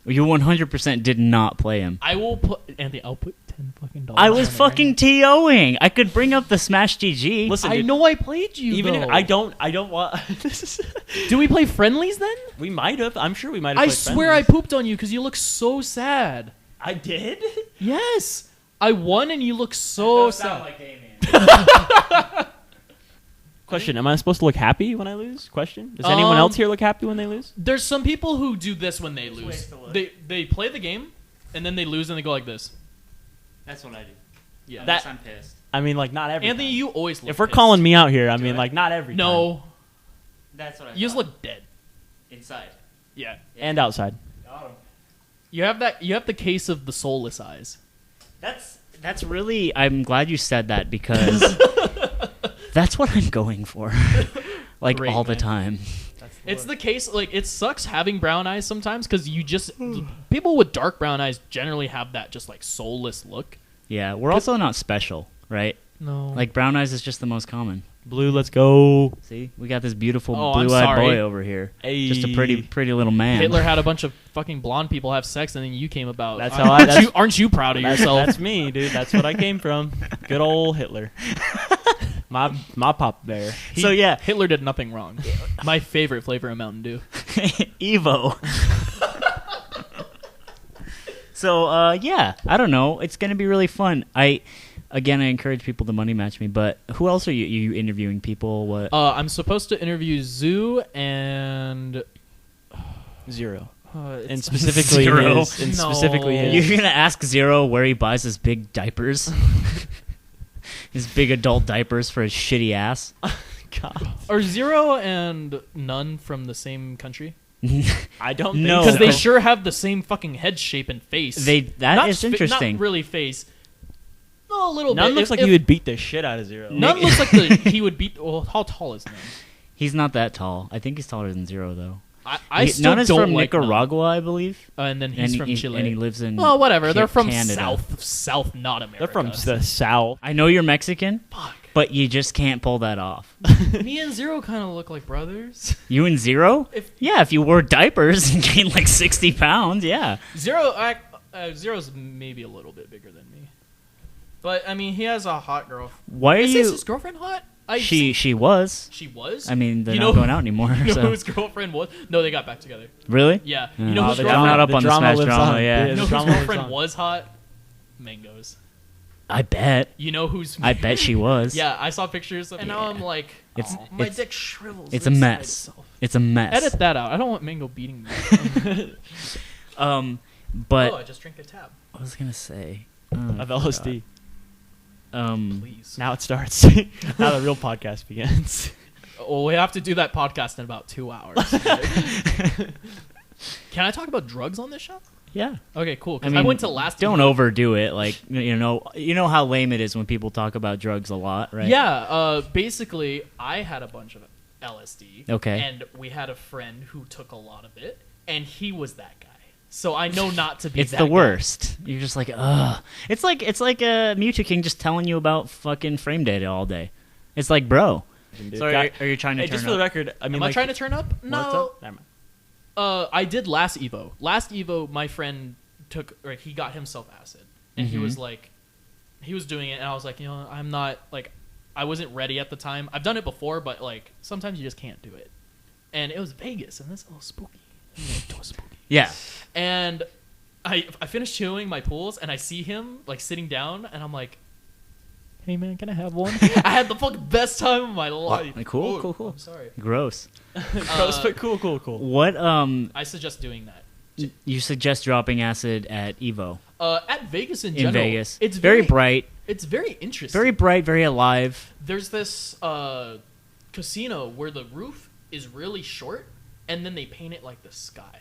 You 100% did not play him. I will put Anthony. I'll put $10 fucking. I was on it fucking right TOing. I could bring up the Smash GG. Listen, now. I dude, know I played you. even though. if I don't want. Do we play friendlies then? We might have. I'm sure we might have. I played swear I friendlies. pooped on you because you look so sad. I did. Yes, I won and you look so sad. Question: am I supposed to look happy when I lose? Question: does anyone else here look happy when they lose? There's some people who do this when they lose. ways to look. They play the game and then they lose and they go like this. That's what I do. Yeah. That- I'm pissed. I mean, like, not every. Anthony, time. you always look. If we're pissed. calling me out here, I mean, I? like, not every. time. no, That's what I you just look dead. inside. Yeah. And outside. You have that. You have the case of the soulless eyes. That's really. I'm glad you said that because that's what I'm going for, like Great, all the man. time. It's the case. Like it sucks having brown eyes sometimes because you just people with dark brown eyes generally have that just like soulless look. Yeah, we're also not special, right? No. Like brown eyes is just the most common. Blue, let's go. See, we got this beautiful Oh, I'm blue-eyed sorry. boy over here. Just a pretty little man. Hitler had a bunch of fucking blonde people have sex, and then you came about. That's how I- Aren't you proud of yourself? That's me, dude. That's what I came from. Good old Hitler. my pop bear. So yeah, Hitler did nothing wrong. My favorite flavor of Mountain Dew. Evo. So yeah, I don't know. It's gonna be really fun. I encourage people to money match me. But who else are you interviewing? People? What? I'm supposed to interview Zoo and Zero. it's- And specifically Zero. his. And No. specifically his. You're gonna ask Zero where he buys his big diapers, his big adult diapers for his shitty ass. God. are Zero and None from the same country? I don't think No. Because they Oh. sure have the same fucking head shape and face. That is interesting. Not really face. No, a little None bit. looks If- like if- he would beat the shit out of Zero. None looks like he would beat. Well, how tall is None? He's not that tall. I think he's taller than Zero, though. I still Nana's don't from like Nicaragua, I believe. and then he's from Chile. And he lives in Well, whatever. They're from Canada. South, not America. They're from the South. I know you're Mexican, Fuck. but you just can't pull that off. Me and Zero kind of look like brothers. You and Zero? If you wore diapers and gained like 60 pounds, yeah. Zero's maybe a little bit bigger than me. But, I mean, he has a hot girl. Why are Is you... his girlfriend hot? She was. She was? I mean, they're not going out anymore. You know so. who his girlfriend was? No, they got back together. Really? Yeah. Yeah. You know whose I'm girlfriend... not up on the drama Smash lives drama, on. yeah. You know whose drama lives girlfriend on. was hot? Mango's. I bet. You know who's... I bet she was. Yeah, I saw pictures of... And now I'm like, my dick shrivels. It's a inside mess. itself. It's a mess. Edit that out. I don't want Mango beating me. But... Oh, I just drank a tab. I was going to say... Of LSD. Please. Now it starts. Now the real podcast begins. Well, we have to do that podcast in about 2 hours. Can I talk about drugs on this show? Yeah. Okay, cool. I 'Cause mean, I went to last. don't overdo it. Like, you know how lame it is when people talk about drugs a lot, right? Yeah. Basically, I had a bunch of LSD. Okay. And we had a friend who took a lot of it, and he was that guy. So I know not to be. It's that the guy. worst. You're just like, ugh. It's like Mewtwo King just telling you about fucking frame data all day. It's like, bro. So are you trying to Hey, turn just for the up? record, I mean, Am I trying to turn up? No. What's up? Never mind. I did last Evo. Last Evo, my friend he got himself acid, and he was like, he was doing it, and I was like, I'm not like, I wasn't ready at the time. I've done it before, but like sometimes you just can't do it. And it was Vegas, and that's a little spooky. It was spooky. Yeah. And I finished chewing my pools, and I see him like sitting down, and I'm like, hey man, can I have one? I had the fucking best time of my life. Cool. I'm sorry. Gross. Gross, but cool. What I suggest doing that. you suggest dropping acid at Evo At Vegas in in general, Vegas? it's very bright, It's very interesting. very bright, very alive. There's this casino where the roof is really short, and then they paint it like the sky.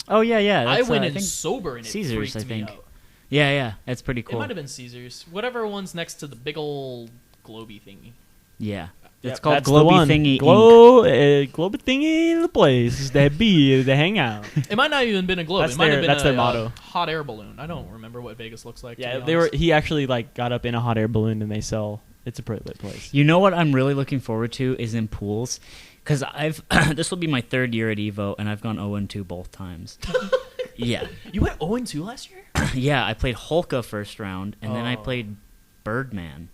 Oh yeah. I That's, went I in think sober, and it Caesars, freaked I think. me out. Yeah. That's pretty cool. It might have been Caesars. Whatever one's next to the big old globy thingy. Yeah. It's Yep, called that's the Globy one. Thingy Inc. Globe thingy, the place that be the hangout. It might not even been a globe. That's It might have been their a motto. hot air balloon. I don't remember what Vegas looks like. Yeah, to be honest. He actually like got up in a hot air balloon, and they sell. It's a pretty lit place. You know what I'm really looking forward to is in pools, because I've this will be my third year at Evo, and I've gone 0-2 both times. Yeah. You went 0-2 last year? Yeah, I played Holka first round, and then I Oh. played Birdman.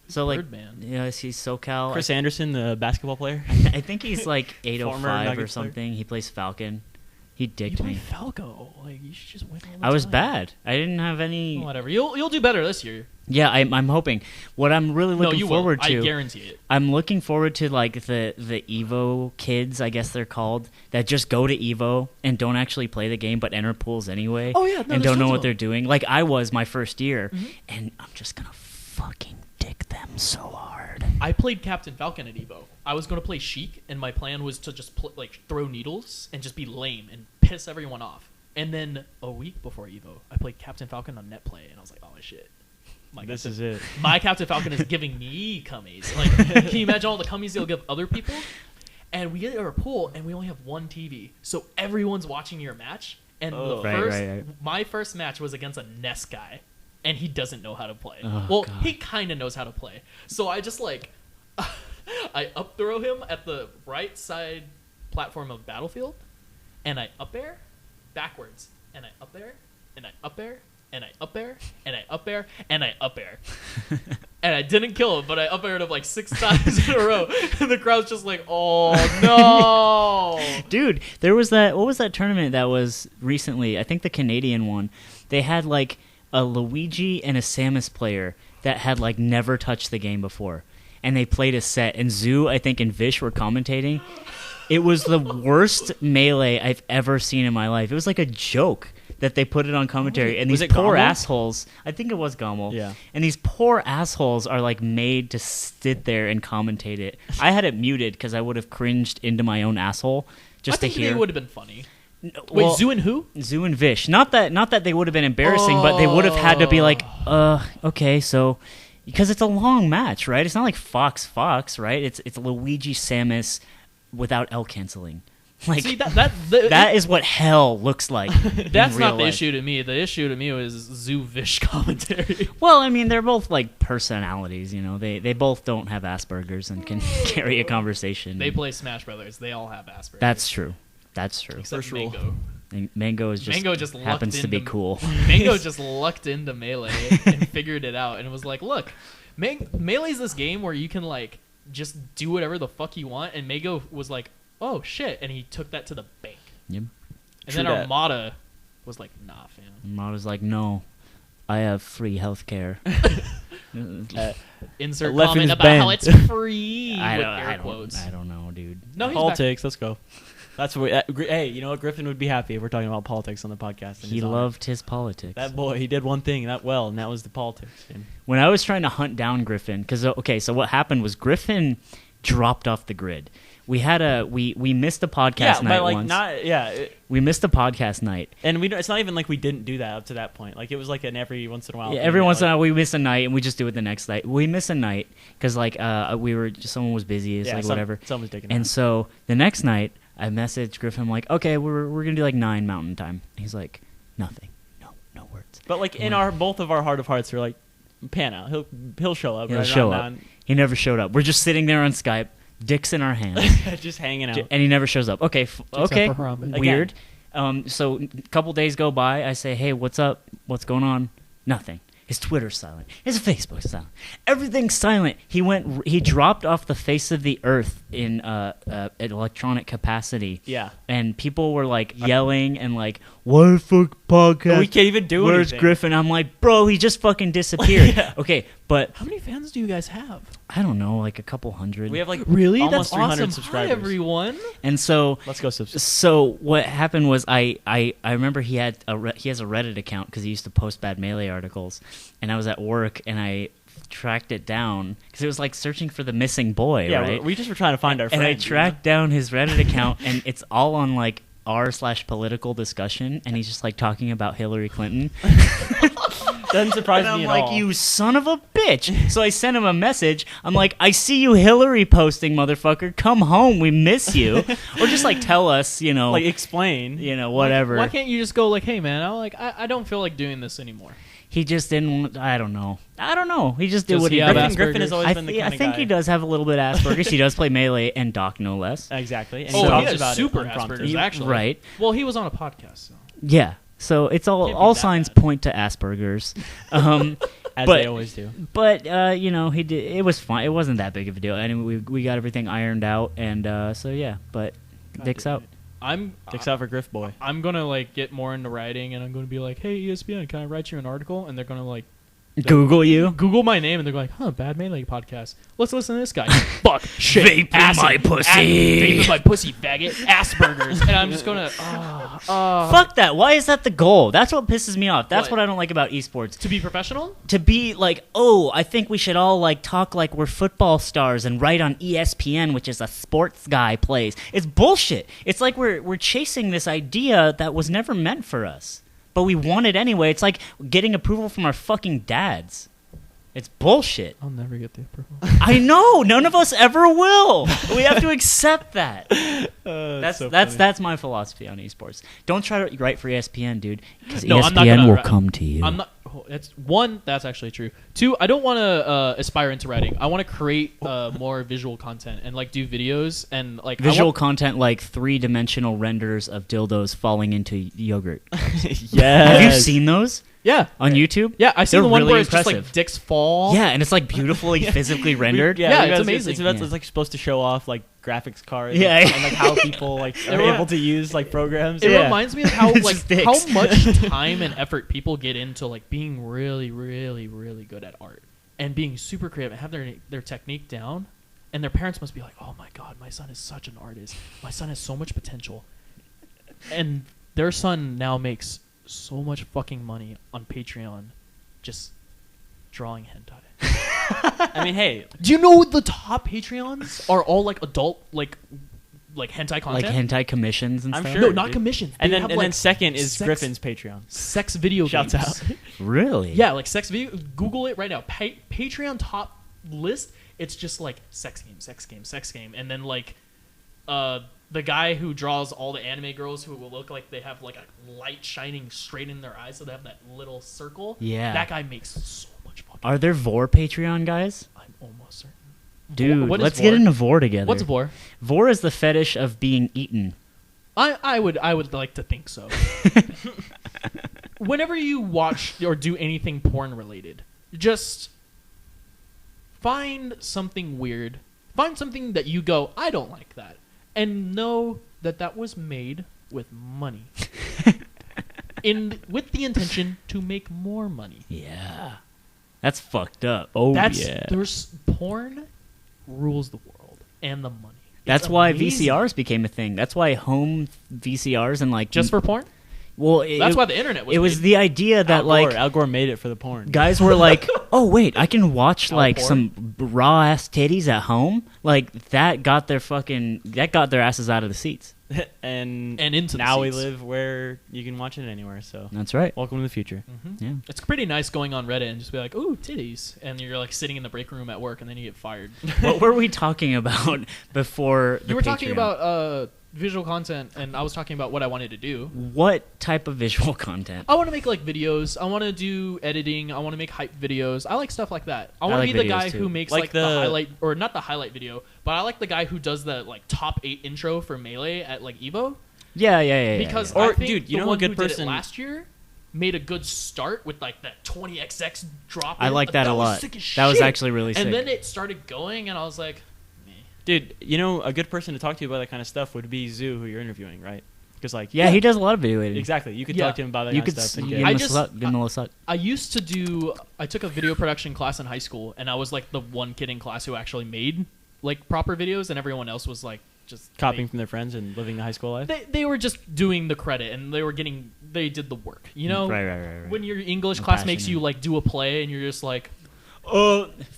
So like, Birdman? yeah, he's SoCal. Chris Anderson, the basketball player. I think he's like Former 805 Nuggets or something. He plays Falcon. He You dicked play me. Falco. Like you should just win all the I was time. bad. I didn't have any. Whatever. You'll do better this year. Yeah, I'm hoping. What I'm really No, looking you forward will. to. I guarantee it. I'm looking forward to like the Evo kids, I guess they're called, that just go to Evo and don't actually play the game but enter pools anyway. Oh, yeah, no, and there's don't know tons what of they're them. doing. Like I was my first year, Mhm. and I'm just gonna fucking dick them so hard. I played Captain Falcon at Evo. I was going to play Sheik, and my plan was to just throw needles and just be lame and piss everyone off. And then a week before Evo, I played Captain Falcon on net play, and I was like, oh shit. This is it. My Captain Falcon is giving me cummies. Like, can you imagine all the cummies they'll give other people? And we get to our pool, and we only have one TV, so everyone's watching your match. And Oh. Right. my first match was against a Ness guy, and he doesn't know how to play. Oh, well, God. he kind of knows how to play. So I just I up throw him at the right side platform of Battlefield, and I up air backwards, and I up air, and I up air, and I up air, and I up air, and I up air. And I didn't kill him, but I up aired him like 6 times in a row. And the crowd's just like, oh no. Dude, there was that. What was that tournament that was recently? I think the Canadian one. They had like a Luigi and a Samus player that had like never touched the game before, and they played a set. And Zoo, I think, and Vish were commentating. It was the worst melee I've ever seen in my life. It was like a joke that they put it on commentary, and Was these it poor Gommel? assholes. I think it was Gommel. Yeah. And these poor assholes are like made to sit there and commentate it. I had it muted because I would have cringed into my own asshole just I think to hear. they would have been funny. Well, Wait, Zoo and who? Zoo and Vish. Not that they would have been embarrassing, but they would have had to be like, okay, so because it's a long match, right? It's not like Fox, right? It's Luigi, Samus, without L canceling. Like See, that is what hell looks like. that's in not real the life. issue to me. The issue to me was Zoo-vish commentary. Well, I mean, they're both like personalities. You know, they both don't have Asperger's and can carry a conversation. They play Smash Brothers. They all have Asperger's. That's true. That's true. Except First rule. Mango. And Mango is just Mango just happens lucked to be into- cool. Mango just lucked into Melee and figured it out and was like, look, Melee's this game where you can like just do whatever the fuck you want, and Mango was like, oh shit, and he took that to the bank. Yep. And True then that. Armada was like, nah, fam. And Mara's like, no, I have free healthcare. Insert Left comment is about how banned. it's free I with don't, air I quotes. don't, I don't know, dude. No, he's back. Politics. Let's go. That's what. Hey, you know what? Griffin would be happy if we're talking about politics on the podcast. in He his honor. loved his politics. that boy. He did one thing that well, and that was the politics. And When I was trying to hunt down Griffin, because okay, so what happened was Griffin dropped off the grid. We had we missed a podcast night but like once. not We missed a podcast night. and we don't, it's not even like we didn't do that up to that point. Like it was like an every once in a while. Yeah, thing every that, once in a like- while we miss a night and we just do it the next night. We miss a night because like someone was busy, it's yeah, like some- whatever. Someone's taking. And so the next night I messaged Griffin, I'm like, okay, we're gonna do like 9 Mountain Time. He's like, nothing, no words. but like in our both of our heart of hearts, we're like, pan out. He'll show up. He'll right show around up. He never showed up. We're just sitting there on Skype, dicks in our hands. now, just hanging out. And he never shows up. Okay, okay, for Harambe. weird. So a couple days go by. I say, hey, what's up? What's going on? Nothing. His Twitter's silent. His Facebook's silent. Everything's silent. He dropped off the face of the earth in electronic capacity. Yeah. And people were like yelling and like, what the fuck podcast? We can't even do Where's anything. Griffin? I'm like, bro, he just fucking disappeared. Yeah. Okay, but How many fans do you guys have? I don't know, like a couple hundred. We have like Really? almost That's 300 awesome. subscribers. Hi, everyone. And so Let's go subscribe. So what happened was I remember he has a Reddit account because he used to post bad Melee articles, and I was at work and I tracked it down because it was like searching for the missing boy, Yeah, right? we just were trying to find our and friend. I tracked down his Reddit account and it's all on like r/political discussion, and he's just like talking about Hillary Clinton. Doesn't surprise And I'm me at like, all. you son of a bitch. So I sent him a message. I'm like, I see you Hillary posting, motherfucker. Come home. We miss you. Or just like tell us, like explain. whatever. Why can't you just go like, hey man, I don't feel like doing this anymore. He just didn't. I don't know. He just did Does what he he have did. Asperger's? Griffin has always been the kind I of think guy. he does have a little bit of Asperger's. He does play Melee and Doc, no less. Exactly. And Oh, he he talks has about super it unprompted. Asperger's, actually. Right. Well, he was on a podcast, so. Yeah. So it's Can't be all that signs bad. point to Asperger's. As but- they always do. But he did. It was fine. It wasn't that big of a deal. Anyway, we got everything ironed out, and so yeah. But God Dick's damn out. it. I'm Dicks out for Griff Boy. I'm gonna like get more into writing, and I'm gonna be like, hey ESPN, can I write you an article? And they're gonna like Google you. Google my name, and they're like, huh, bad Melee podcast. Let's listen to this guy. Fuck, shit, Vaping acid, my pussy. vaping my pussy, faggot, Asperger's, and I'm just gonna. Fuck that. Why is that the goal? That's what pisses me off. That's What? what I don't like about esports. To be professional? To be like, oh, I think we should all like talk like we're football stars and write on ESPN, which is a sports guy plays. It's bullshit. It's like we're chasing this idea that was never meant for us, but we want it anyway. It's like getting approval from our fucking dads. It's bullshit. I'll never get the approval. I know. None of us ever will. We have to accept that. That's my philosophy on esports. Don't try to write for ESPN, dude, because No, I'm not ESPN gonna will write- come to you. I'm not. That's one. That's actually true. Two. I don't want to aspire into writing. I want to create more visual content and like do videos and like Visual content like 3-dimensional renders of dildos falling into yogurt. Yes. Have you seen those Yeah. on YouTube? Yeah, I see They're the one really where it's just impressive. like dicks fall. Yeah, and it's like beautifully physically rendered. Yeah, it's because amazing. It's Yeah. like supposed to show off like graphics cards. Yeah. and like how people like are It able to use like programs. It Yeah. reminds me of how It's like just dicks. how much time and effort people get into like being really, really, really good at art and being super creative and have their technique down. And their parents must be like, "Oh my god, my son is such an artist. My son has so much potential." And their son now makes so much fucking money on Patreon, just drawing hentai. I mean, hey, Do you know the top Patreons are all like adult like hentai Like content? hentai commissions and I'm stuff. sure. No, dude. not commissions. and They then have, and like, then second is sex- Griffin's Patreon. sex video Shouts games. out. Really? Yeah, like sex video. Google it right now. Patreon top list. It's just like sex game, and then like The guy who draws all the anime girls who will look like they have like a light shining straight in their eyes, so they have that little circle. Yeah. That guy makes so much fucking. Are there Vor Patreon guys? I'm almost certain. Dude, What is let's Vor? get into Vor together. What's Vor? Vor is the fetish of being eaten. I would like to think so. Whenever you watch or do anything porn related, just find something weird. Find something that you go, I don't like that. And know that that was made with money. With the intention to make more money. Yeah. That's fucked up. There's porn rules the world and the money. That's It's why amazing. VCRs became a thing. That's why home VCRs and like Just for porn? well, That's why the internet was it was made. the idea that Al Gore made it for the porn. guys were like, "Oh wait, I can watch Al like Gore? some raw ass titties at home." Like that got their asses out of the seats. and into the now we seats. live where you can watch it anywhere. So That's right. welcome to the future. Yeah. It's pretty nice going on Reddit and just be like, "Ooh, titties," and you're like sitting in the break room at work, and then you get fired. What were we talking about before? You were talking Patreon? about visual content, and I was talking about what I wanted to do. What type of visual content? I want to make like videos. I want to do editing. I want to make hype videos. I like stuff like that. I want like to be the videos, guy too. who makes Like like the the- highlight, or not the highlight video, but I like the guy who does the like top 8 intro for Melee at like Evo. Yeah. Because yeah. I Or, think dude, you the know a one good who did it person- last year made a good start with like that 20xx drop. I like that a was lot. sick as That was shit. actually really sick. And then it started going, and I was like, meh. Dude, you know a good person to talk to about that kind of stuff would be Zoo, who you're interviewing, right? Because like yeah, he does a lot of video editing. exactly, you could Yeah. talk to him about that You kind could of stuff. And give get- I him a just- suck. Give him a little suck. I took a video production class in high school, and I was like the one kid in class who actually made like proper videos, and everyone else was like just copying from their friends and living the high school life. They were just doing the credit, and they did the work. You know, Right. when your English I'm class makes passionate. you like do a play, and you're just like,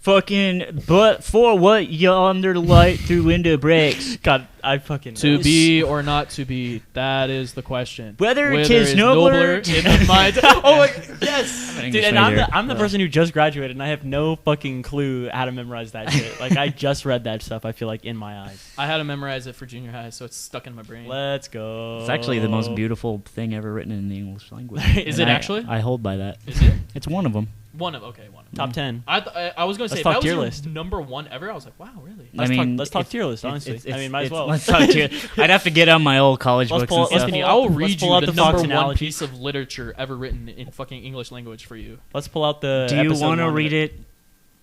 Fucking, but for what yonder light through window breaks. God, I fucking to be or not to be, that is the question. Whether Where 'tis there is nobler- in the mind. Oh my, yes. Dude, and I'm the person who just graduated, and I have no fucking clue how to memorize that shit. Like, I just read that stuff, I feel like, in my eyes. I had to memorize it for junior high, so it's stuck in my brain. Let's go. It's actually the most beautiful thing ever written in the English language. Is And it I- actually? I hold by that. Is it It's one of them. one of one of Top 10. I was gonna say Let's if talk that was tier your list. number one ever. I was like, wow, really? Let's talk tier list, honestly. I mean, might as well. Let's talk tier. I'd have to get on my old college Let's books pull- and let's stuff. pull I will let's read pull you out the the Fox number one analogy. piece of literature ever written in fucking English language for you. Let's pull out the. Do you want to read it?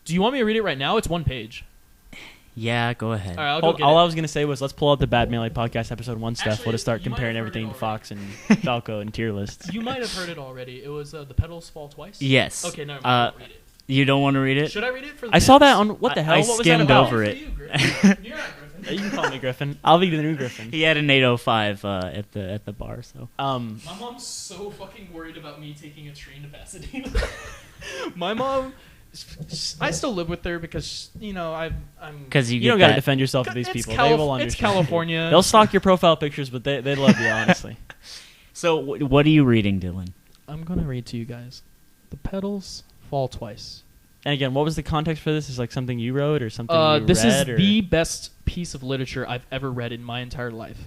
Do you want me to read it right now? It's one page. Yeah, go ahead. All right, I'll go get All it. I was gonna say was let's pull out the Bad Melee podcast episode 1 stuff. Actually, We'll just start you might comparing have heard everything it to Fox and Falco and tier lists. You might have heard it already. It was The Petals Fall Twice. Yes. Okay, never mind. I'll read it. You don't want to read it? Should I read it for the I saw that fans? on what the hell? I What was that skimmed about? over For it. you, Griffin. You're not Griffin. You can call me Griffin. I'll be the new Griffin. He had an 805 at the bar. So My mom's so fucking worried about me taking a train to Pasadena. My mom, I still live with her because I'm. because You don't got to defend yourself to these It's people. They will understand. It's California. They'll stalk your profile pictures, but they love you, honestly. So what are you reading, Dylan? I'm gonna read to you guys. The Petals Fall Twice. And again, what was the context for this? Is like something you wrote or something you This is read? Or? the best piece of literature I've ever read in my entire life.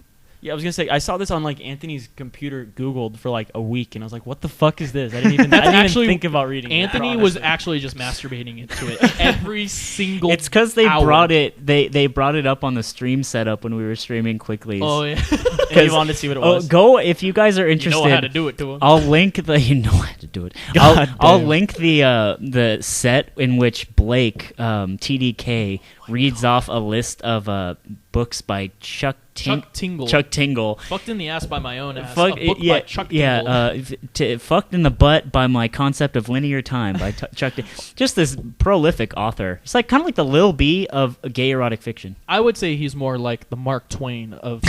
Yeah, I was gonna say I saw this on like Anthony's computer Googled for like a week, and I was like, "What the fuck is this?" I didn't even actually- think about reading. Anthony it, was honestly. actually just masturbating into it every single. It's because they hour. brought it. They brought it up on the stream setup when we were streaming quickly. Oh yeah. And you wanted to see what it was. Go if you guys are You interested. know how to do it to him. I'll link the. You know how to do it. God I'll damn. link the set in which Blake TDK reads off a list of books by Chuck Tingle. Chuck Tingle. Fucked in the ass by my own ass. Fuck, a book by Chuck Tingle. Fucked in the butt by my concept of linear time by Chuck. Just this prolific author. It's like kind of like the Lil B of gay erotic fiction. I would say he's more like the Mark Twain of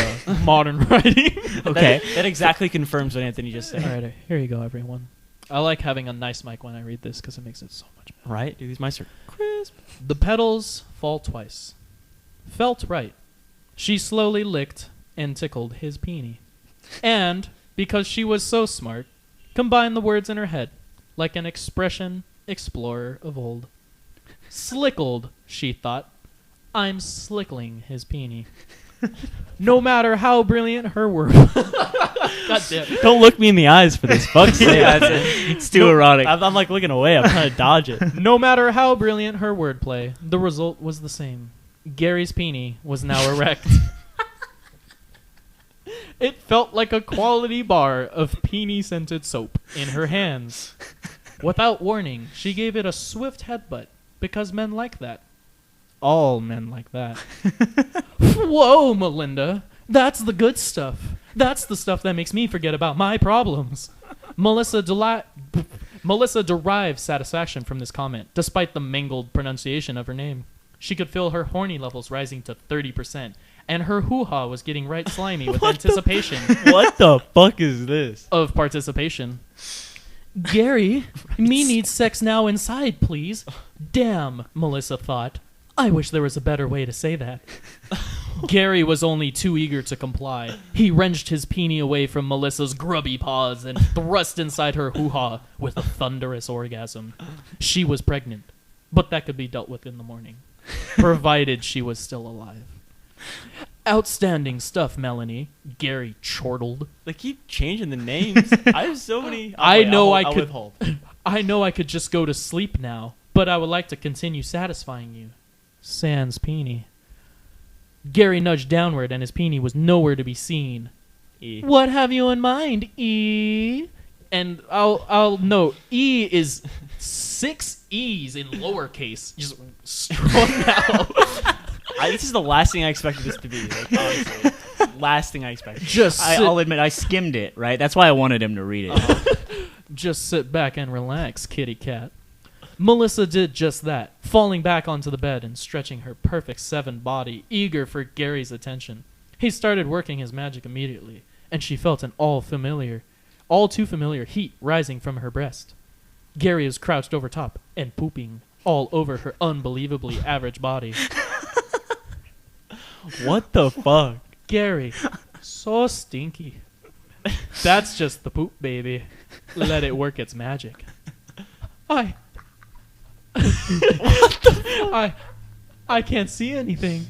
modern writing. Okay. That exactly confirms what Anthony just said. All right, here you go, everyone. I like having a nice mic when I read this because it makes it so much better. Right? Dude, these mice are crisp. The petals fall twice. Felt right. She slowly licked and tickled his peenie. And, because she was so smart, combined the words in her head, like an expression explorer of old. Slickled, she thought. I'm slickling his peenie. No matter how brilliant her word. God damn. Don't look me in the eyes for this. Fuck's sake. Yeah, it's too erotic. I'm like looking away. I'm trying to dodge it. No matter how brilliant her wordplay, the result was the same. Gary's peenie was now erect. It felt like a quality bar of peenie-scented soap in her hands. Without warning, she gave it a swift headbutt, because men like that. All men like that. Whoa, Melinda. That's the good stuff. That's the stuff that makes me forget about my problems. Melissa derived satisfaction from this comment, despite the mangled pronunciation of her name. She could feel her horny levels rising to 30%, and her hoo-ha was getting right slimy with anticipation. What the fuck is this? Of participation. Gary, me needs sex now inside, please. Damn, Melissa thought. I wish there was a better way to say that. Gary was only too eager to comply. He wrenched his peenie away from Melissa's grubby paws and thrust inside her hoo-ha with a thunderous orgasm. She was pregnant, but that could be dealt with in the morning, provided she was still alive. Outstanding stuff, Melanie. Gary chortled. They keep changing the names. I have so many. I'll I'll withhold. I know I could just go to sleep now, but I would like to continue satisfying you. Sans peenie. Gary nudged downward, and his peenie was nowhere to be seen. E. What have you in mind, E? And I'll note, E is 6 E's in lowercase, just strung out. This is the last thing I expected this to be. Like, honestly, last thing I expected. I'll admit, I skimmed it, right? That's why I wanted him to read it. Just sit back and relax, kitty cat. Melissa did just that, falling back onto the bed and stretching her perfect 7 body, eager for Gary's attention. He started working his magic immediately, and she felt an all too familiar heat rising from her breast. Gary is crouched over top and pooping all over her unbelievably average body. What the fuck? Gary, so stinky. That's just the poop, baby. Let it work its magic. What the fuck? I can't see anything.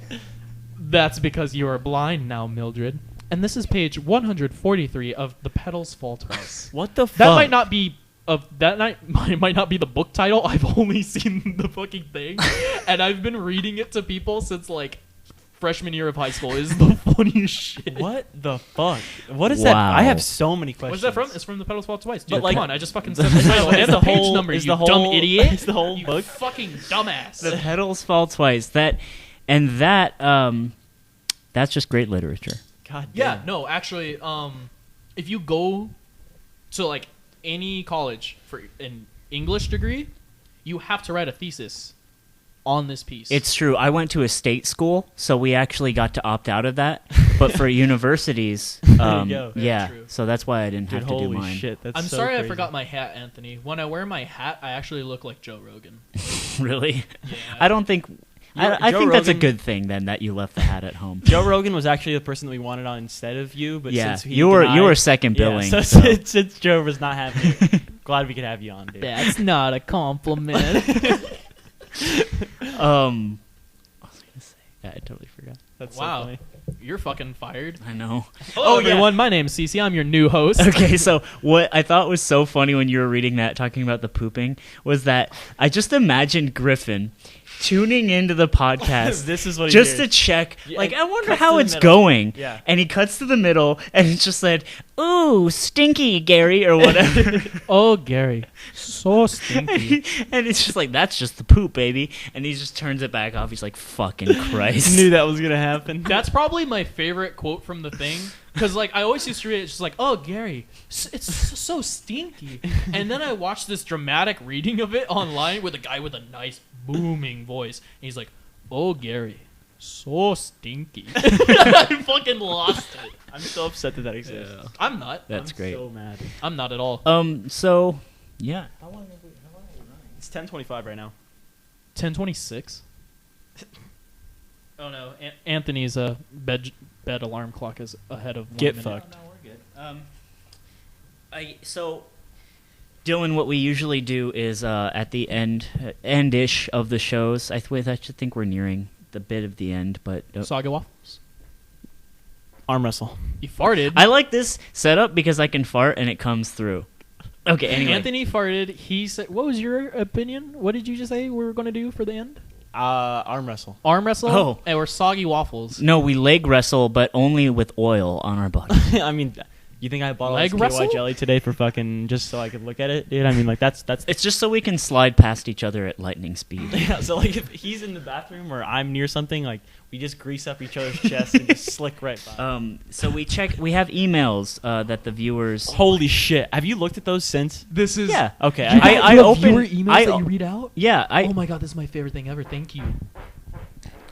That's because you are blind now, Mildred. And this is page 143 of The Petals Fall Twice. What the fuck? That might not be might not be the book title. I've only seen the fucking thing, and I've been reading it to people since like freshman year of high school. It is the funniest shit. What the fuck? What is that? I have so many questions. What's that from? It's from The Petals Fall Twice. Dude, But, like, come on, I just fucking said the title and the page number, you dumb idiot. Is the whole You book? fucking dumbass. The petals fall twice. That's just great literature. God damn. Yeah, no, actually, if you go to like any college for an English degree, you have to write a thesis on this piece. It's true. I went to a state school, so we actually got to opt out of that. But for universities, There you go. yeah. True. So that's why I didn't Dude, have to do holy mine. shit. That's I'm so sorry crazy. I forgot my hat, Anthony. When I wear my hat, I actually look like Joe Rogan. Really? Yeah. I don't think. I Joe think that's a Rogan- good thing then that you left the hat at home. Joe Rogan was actually the person that we wanted on instead of you, but Yeah, since he you were denied- second billing. Yeah, so. since Joe was not having it, glad we could have you on, dude. That's not a compliment. What was I gonna say? Yeah, I totally forgot. That's Wow. so funny. You're fucking fired. I know. Hello, yeah. everyone. My name's Cece. I'm your new host. Okay, so what I thought was so funny when you were reading that, talking about the pooping, was that I just imagined Griffin tuning into the podcast This is what he just to hears. check, Yeah, like, it I wonder cuts how to the it's middle. going. Yeah. And he cuts to the middle, and it's just said, "Ooh, stinky, Gary," or whatever. Oh, Gary. So stinky. And it's just like, that's just the poop, baby. And he just turns it back off. He's like, fucking Christ. Knew that was gonna happen. That's probably my favorite quote from the thing. Because, like, I always used to read it just like, oh, Gary, it's so stinky. And then I watched this dramatic reading of it online with a guy with a nice booming voice. And he's like, oh, Gary, so stinky. I fucking lost it. I'm so upset that exists. Yeah. I'm not. That's great. So mad. I'm not at all. So, yeah. How long are we running? It's 10:25 right now. 10:26. Oh no, Anthony's bed alarm clock is ahead of 1 Get minute. fucked. No, we're good. So, Dylan, what we usually do is at the end-ish of the shows. I think we're nearing the bit of the end, but Saga waffles. Arm wrestle. You farted. I like this setup because I can fart and it comes through. Okay, anyway. Anthony farted. He said, "What was your opinion? What did you just say we were going to do for the end?" Arm wrestle. Arm wrestle. Oh. Or soggy waffles. No, we leg wrestle, but only with oil on our body. I mean, you think I bought all Leg this wrestle? KY jelly today for fucking just so I could look at it, dude? I mean, like that's It's just so we can slide past each other at lightning speed. yeah. So like if he's in the bathroom or I'm near something, like we just grease up each other's chests and just slick right by. So we have emails that the viewers. Holy shit! Have you looked at those since? This is Yeah. Okay. You I have opened- viewer emails I- that you read out. Yeah, Oh my god, this is my favorite thing ever. Thank you.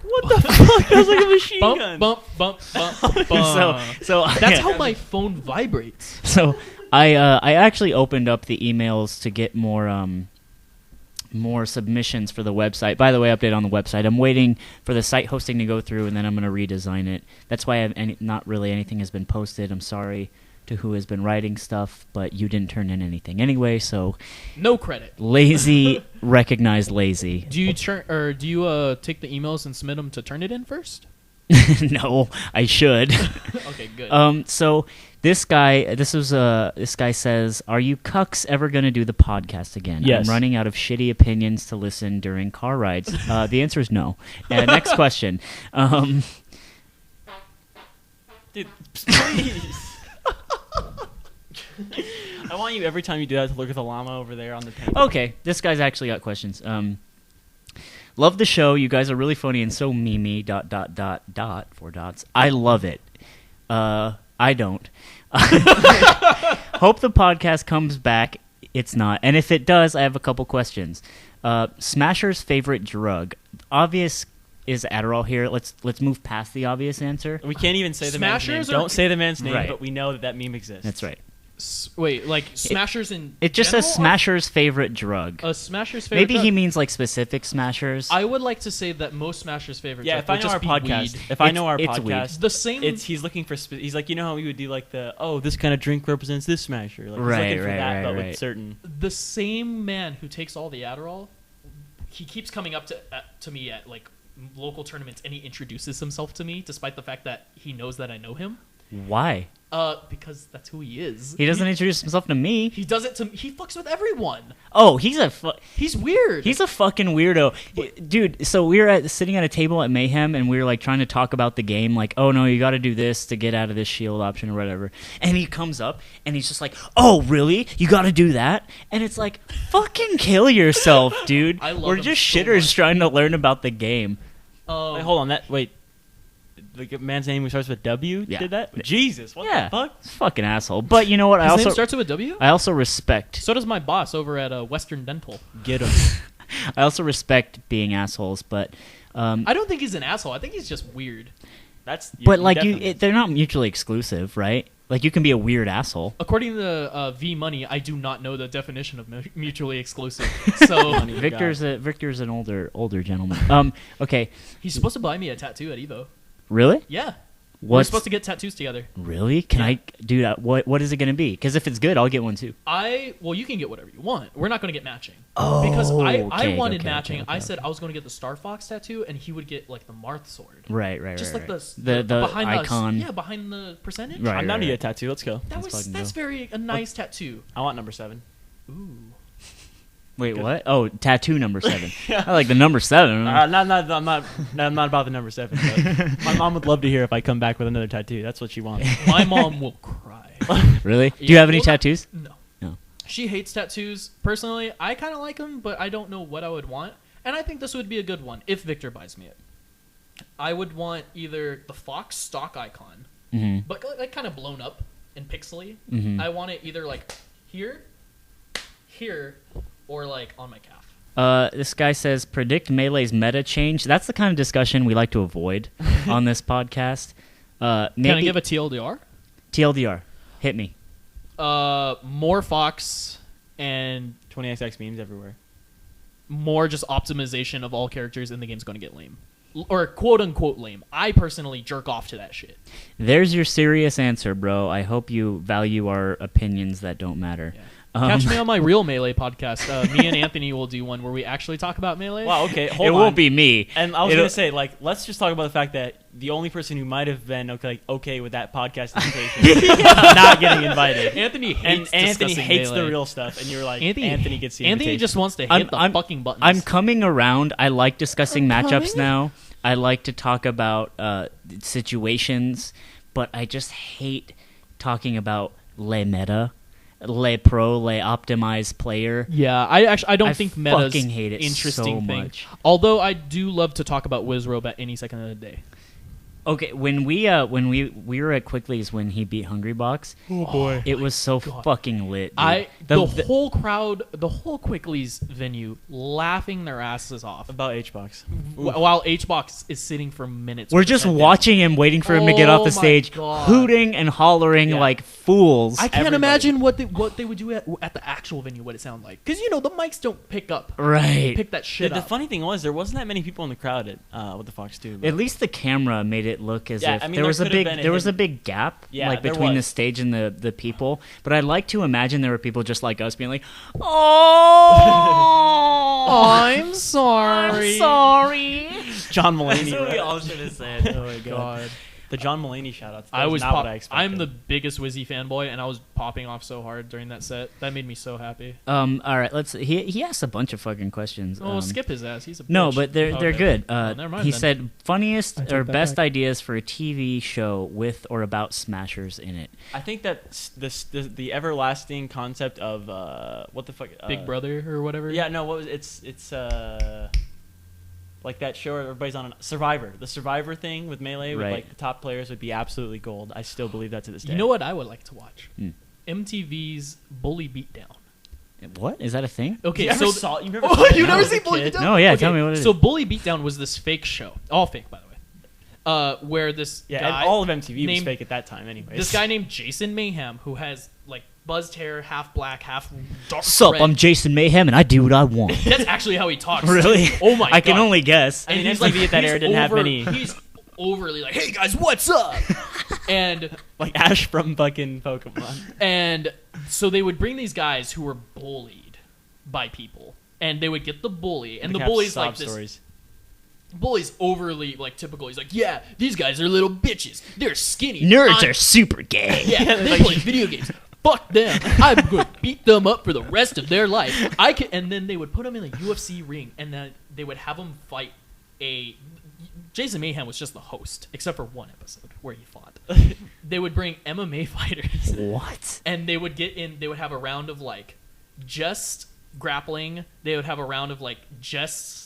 What the fuck? That was like a machine gun. Bump, bump, bump, bump, bump. so That's how my phone vibrates. So I actually opened up the emails to get more submissions for the website. By the way, update on the website. I'm waiting for the site hosting to go through, and then I'm going to redesign it. That's why not really anything has been posted. I'm sorry to who has been writing stuff, but you didn't turn in anything anyway, so No credit. lazy recognized lazy. Do you take the emails and submit them to turn it in first? No, I should. Okay, good. So this guy says, "Are you cucks ever going to do the podcast again?" Yes. I'm running out of shitty opinions to listen during car rides. The answer is no. Next question. Dude, please. I want you every time you do that to look at the llama over there on the painting. Okay, this guy's actually got questions. Love the show. You guys are really funny and so memey. ... 4 dots. I love it. I don't. Hope the podcast comes back. It's not. And if it does, I have a couple questions. Smasher's favorite drug. Obvious is Adderall here. Let's move past the obvious answer. We can't even say the man's name. Smashers Don't say the man's name, Right. but we know that meme exists. That's right. Wait, like Smashers in It just says general, Smasher's favorite drug. or a Smasher's favorite Maybe drug? he means like specific Smashers. I would like to say that most Smashers' favorite Yeah, drug if I would know just our be podcast, weed. if I know our It's weed. podcast, The same. he's looking for. He's like, you know how we would do like this kind of drink represents this smasher. Like, Right, he's looking for right, that, right, but right. with certain. the same man who takes all the Adderall. He keeps coming up to me at like local tournaments, and he introduces himself to me, despite the fact that he knows that I know him. Why? Because that's who he is. He doesn't introduce himself to me. He does it to. He fucks with everyone. Oh, he's a He's weird. he's a fucking weirdo, dude. So we were sitting at a table at Mayhem, and we were like trying to talk about the game. Like, oh no, you got to do this to get out of this shield option or whatever. And he comes up, and he's just like, oh really? You got to do that? And it's like, fucking kill yourself, dude. I love We're him just so shitters much. trying to learn about the game. Wait, hold on. Wait. The man's name who starts with W Yeah. did that? Jesus, what Yeah, the fuck? it's a fucking asshole. But you know what? His name starts with a W. I also respect. So does my boss over at Western Dental. Get him. I also respect being assholes, but I don't think he's an asshole. I think he's just weird. but like definitely- they're not mutually exclusive, right? Like you can be a weird asshole. According to V Money, I do not know the definition of mutually exclusive. So Money. Victor's an older gentleman. Okay, he's supposed to buy me a tattoo at Evo. really? Yeah, we're What's supposed to get tattoos together. really? Can I do that? What is it going to be? Because if it's good, I'll get one too. Well, you can get whatever you want. We're not going to get matching. Oh, because I okay, wanted okay, matching. okay, I okay. said I was going to get the Star Fox tattoo, and he would get like the Marth sword. Right. Just like right. the behind icon. behind the percentage. Right. I'm down to get a tattoo. Let's go. That's fucking very a nice tattoo. I want number 7. Ooh. Wait, what? Oh, tattoo number 7. I like the number 7. I'm not about the number 7. But my mom would love to hear if I come back with another tattoo. That's what she wants. My mom will cry. Really? Do you Yeah, have any well, tattoos? No. No. She hates tattoos. Personally, I kind of like them, but I don't know what I would want. And I think this would be a good one if Victor buys me it. I would want either the Fox stock icon, Mm-hmm. but like kind of blown up and pixely. Mhm. I want it either like here, or like on my calf. This guy says, predict Melee's meta change. That's the kind of discussion we like to avoid on this podcast. Maybe Can I give a TLDR? TLDR. Hit me. More Fox and 20XX memes everywhere. more just optimization of all characters in the game's going to get lame. Or quote-unquote lame. I personally jerk off to that shit. There's your serious answer, bro. I hope you value our opinions that don't matter. Yeah. Catch me on my real Melee podcast. Me and Anthony will do one where we actually talk about Melee. Wow, okay, hold It on. won't be me. And I was going to say, like, let's just talk about the fact that the only person who might have been okay with that podcast invitation is not getting invited. Anthony And hates Anthony discussing hates Melee. the real stuff, and you're like, Anthony gets the Anthony invitation. just wants to hit the fucking buttons. I'm coming around. I like discussing matchups now. I like to talk about situations, but I just hate talking about le meta, le pro, le optimized player. Yeah, I don't think meta's fucking hate it interesting so thing. much. Although I do love to talk about Wizrobe at any second of the day. Okay, when we were at Quickly's when he beat Hungrybox, Oh boy, it was so God. fucking lit. Dude. The whole crowd, the whole Quickly's venue, laughing their asses off About HBox. while HBox is sitting for minutes. We're with just his head watching him, waiting for him to get off the Oh my stage, God. hooting and hollering Yeah. like fools. down. I can't Everybody. imagine what they would do at the actual venue. What it sounded like, because the mics don't pick up, Right. pick that shit The up. funny thing was, there wasn't that many people in the crowd at with the Fox 2. At least the camera made it look as Yeah, if I mean, there was a there could've big been a there was a hidden- big gap Yeah, like there between the was. stage and the people. But I like to imagine there were people just like us being like, "Oh, I'm sorry. sorry." John Mulaney. That's what we right? all should have said. Oh my god. The John Mulaney shoutouts. I was not what I expected. I'm the biggest Wizzy fanboy, and I was popping off so hard during that set. That made me so happy. All right, let's. He asked a bunch of fucking questions. Oh, skip his ass. He's a bitch. No, but they're Okay. good. Oh, never mind He then. said funniest take or that best back. ideas for a TV show with or about Smashers in it. I think that the everlasting concept of what the fuck Big Brother or whatever. Yeah, no, what was it's like that show where everybody's on Survivor. The Survivor thing with Melee with Right. like the top players would be absolutely gold. I still believe that to this day. You know what I would like to watch? Hmm. MTV's Bully Beatdown. What is that a thing? Okay, You so ever saw? You never? Oh, saw that you when I never was a seen Bully kid? Beatdown? No, yeah, Okay, tell me what it is. So Bully Beatdown was this fake show, all fake by the way, where this Yeah, guy, and all of MTV was named- fake at that time, anyways. this guy named Jason Mayhem, who has like buzzed hair, half black, half dark. Sup, red. I'm Jason Mayhem and I do what I want. That's actually how he talks. Really? Oh my god. I can only guess. I mean, he's MTV at that he's era didn't have many. He's overly like, "Hey guys, what's up?" and like Ash from fucking Pokemon. and so they would bring these guys who were bullied by people, and they would get the bully, and the bully's like this. Stories. Bully's overly like typical. He's like, "Yeah, these guys are little bitches. They're skinny. Nerds I'm- are super gay. Yeah, they play video games. Fuck them. I'm going to beat them up for the rest of their life. And then they would put them in a UFC ring, and then they would have them fight a. Jason Mayhem was just the host, except for one episode where he fought. They would bring MMA fighters, What? and they would get in. They would have a round of like just grappling. They would have a round of like just.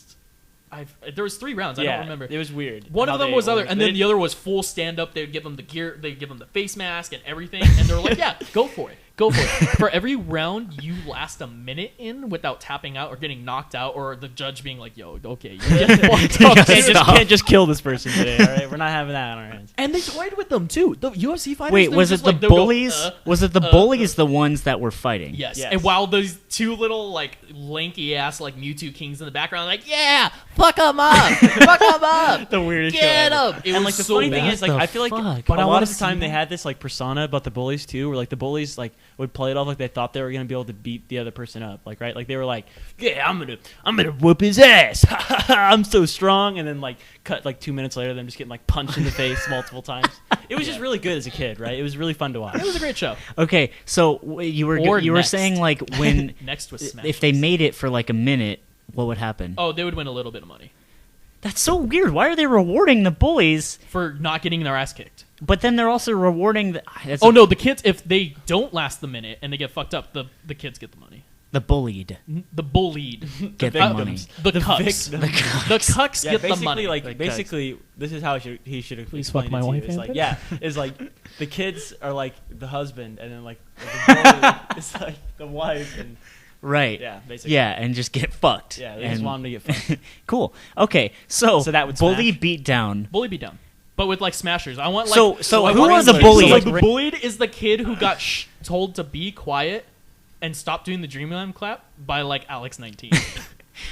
There was 3 rounds. I don't remember. It was weird. One how of them they was other, ordered- and they then the other was full stand up. They would give them the gear, they would give them the face mask and everything, and they were like, "Yeah, go for it, go for it." For every round you last a minute in without tapping out or getting knocked out, or the judge being like, "Yo, okay, you get fucked up." can't just kill this person today. All right, we're not having that on our hands. And they toyed with them too. The UFC fighters. Wait, they was were it just the like, they would go, bullies? Was it the bullies the ones that were fighting? Yes. Yes. And while those 2 little like lanky ass like Mewtwo kings in the background, like, "Yeah, fuck them up, fuck them up, The weirdest show get ever. up." It And was like the so funny thing bad. is, like What I the feel like, fuck? but I a lot wanna of the time see they that. had this like persona about the bullies too, where like the bullies like would play it off like they thought they were gonna be able to beat the other person up, like right, like they were like, "Yeah, I'm gonna whoop his ass, I'm so strong," and then like cut like 2 minutes later, them just getting like punched in the face multiple times. It was just really good as a kid, right? It was really fun to watch. It was a great show. Okay, so you were Or saying next. like when Next was Smash. if they made it for like a minute, what would happen? Oh, they would win a little bit of money That's so weird. Why are they rewarding the bullies, for not getting their ass kicked. but then they're also rewarding the that's Oh no, the kids, if they don't last the minute and they get fucked up, the kids get the money. the bullied The bullied, get the victims. money. the The cucks, victims. the cucks Yeah, get the basically, money. like Like, basically, this is how he should have Please explained fuck my it to you. wife, It's like, Anthony? yeah, it's like the kids are like the husband, and then like the bully is like the wife, and Right. yeah, basically, Yeah, and just get fucked. yeah, they and, just want him to get fucked. Cool. Okay, so So that would bully smash. beatdown. Bully beat down, but with like smashers. I want like So I who want are the like- bullies? So, like, Like, the bullied is the kid who got told to be quiet and stop doing the Dreamland clap by like Alex 19.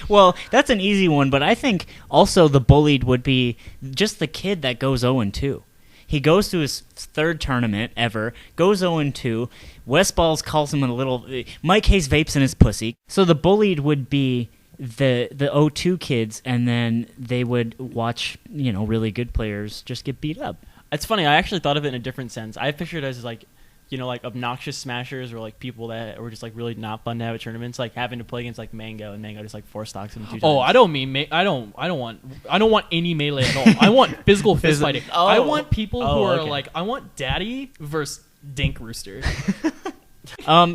Well, that's an easy one, but I think also the bullied would be just the kid that goes 0-2. He goes to his third tournament ever, goes 0-2. West Balls calls him a little... Mike Hayes vapes in his pussy. So the bullied would be the 0-2 kids, and then they would watch, really good players just get beat up. It's funny. I actually thought of it in a different sense. I pictured it as like, like obnoxious smashers or like people that were just like really not fun to have at tournaments, like having to play against like Mango, and Mango just like 4 stocks him 2 times. Oh, I don't mean I don't want any melee at all. I want physical fist fighting. I want people who are like, I want Daddy versus Dink Rooster.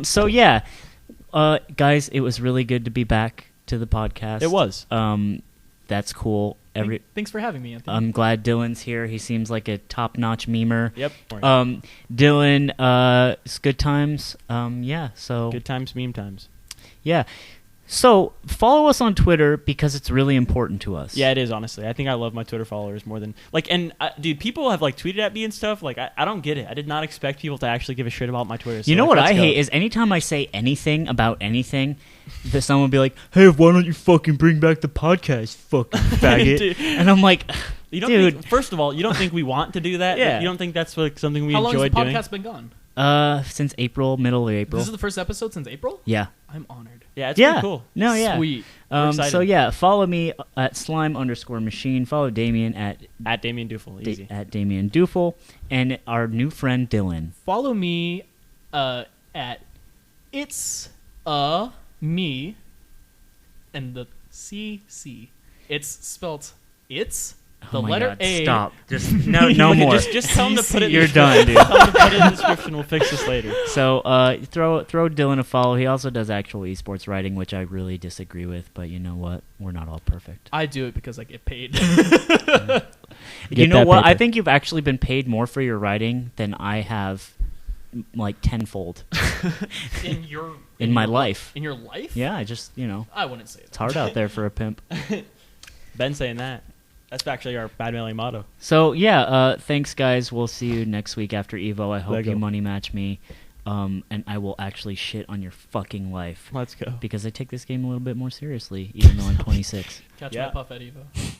So yeah, guys, it was really good to be back to the podcast. It was. That's cool. Thanks for having me, Anthony. I'm glad Dylan's here. He seems like a top-notch memer. Yep. Dylan, it's good times. So good times, meme times. Yeah. So follow us on Twitter because it's really important to us. Yeah, it is, honestly. I think I love my Twitter followers more than... dude, people have tweeted at me and stuff. I don't get it. I did not expect people to actually give a shit about my Twitter. So, you know what I hate is anytime I say anything about anything, that someone will be like, hey, why don't you fucking bring back the podcast, fucking faggot? And I'm like, dude. First of all, you don't think we want to do that? Yeah. You don't think that's something we How long enjoy has the doing? podcast been gone? Since April, middle of April. This is the first episode since April? Yeah. I'm honored. Yeah, it's pretty cool. No, yeah. Sweet. So yeah, follow me at slime_machine. Follow Damien at Damien Dufel. Easy. at Damien Dufel, and our new friend Dylan. Follow me at it's me and the CC. It's spelt it's the letter God, A. Stop. Just no more. Just tell him to put it. You're done, dude. Tell him to put it in the description. We'll fix this later. So throw Dylan a follow. He also does actual esports writing, which I really disagree with. But you know what? We're not all perfect. I do it because I get paid. You know that what? I paper. think you've actually been paid more for your writing than I have, like tenfold in my life. In your life? Yeah, I just I wouldn't say that. it's hard out there for a pimp. Ben saying that. That's actually our bad mailing motto. So yeah, thanks guys. We'll see you next week after Evo. I hope Lego. you money match me, and I will actually shit on your fucking life Let's go. because I take this game a little bit more seriously, even though I'm 26. Catch Yeah. my puff at Evo.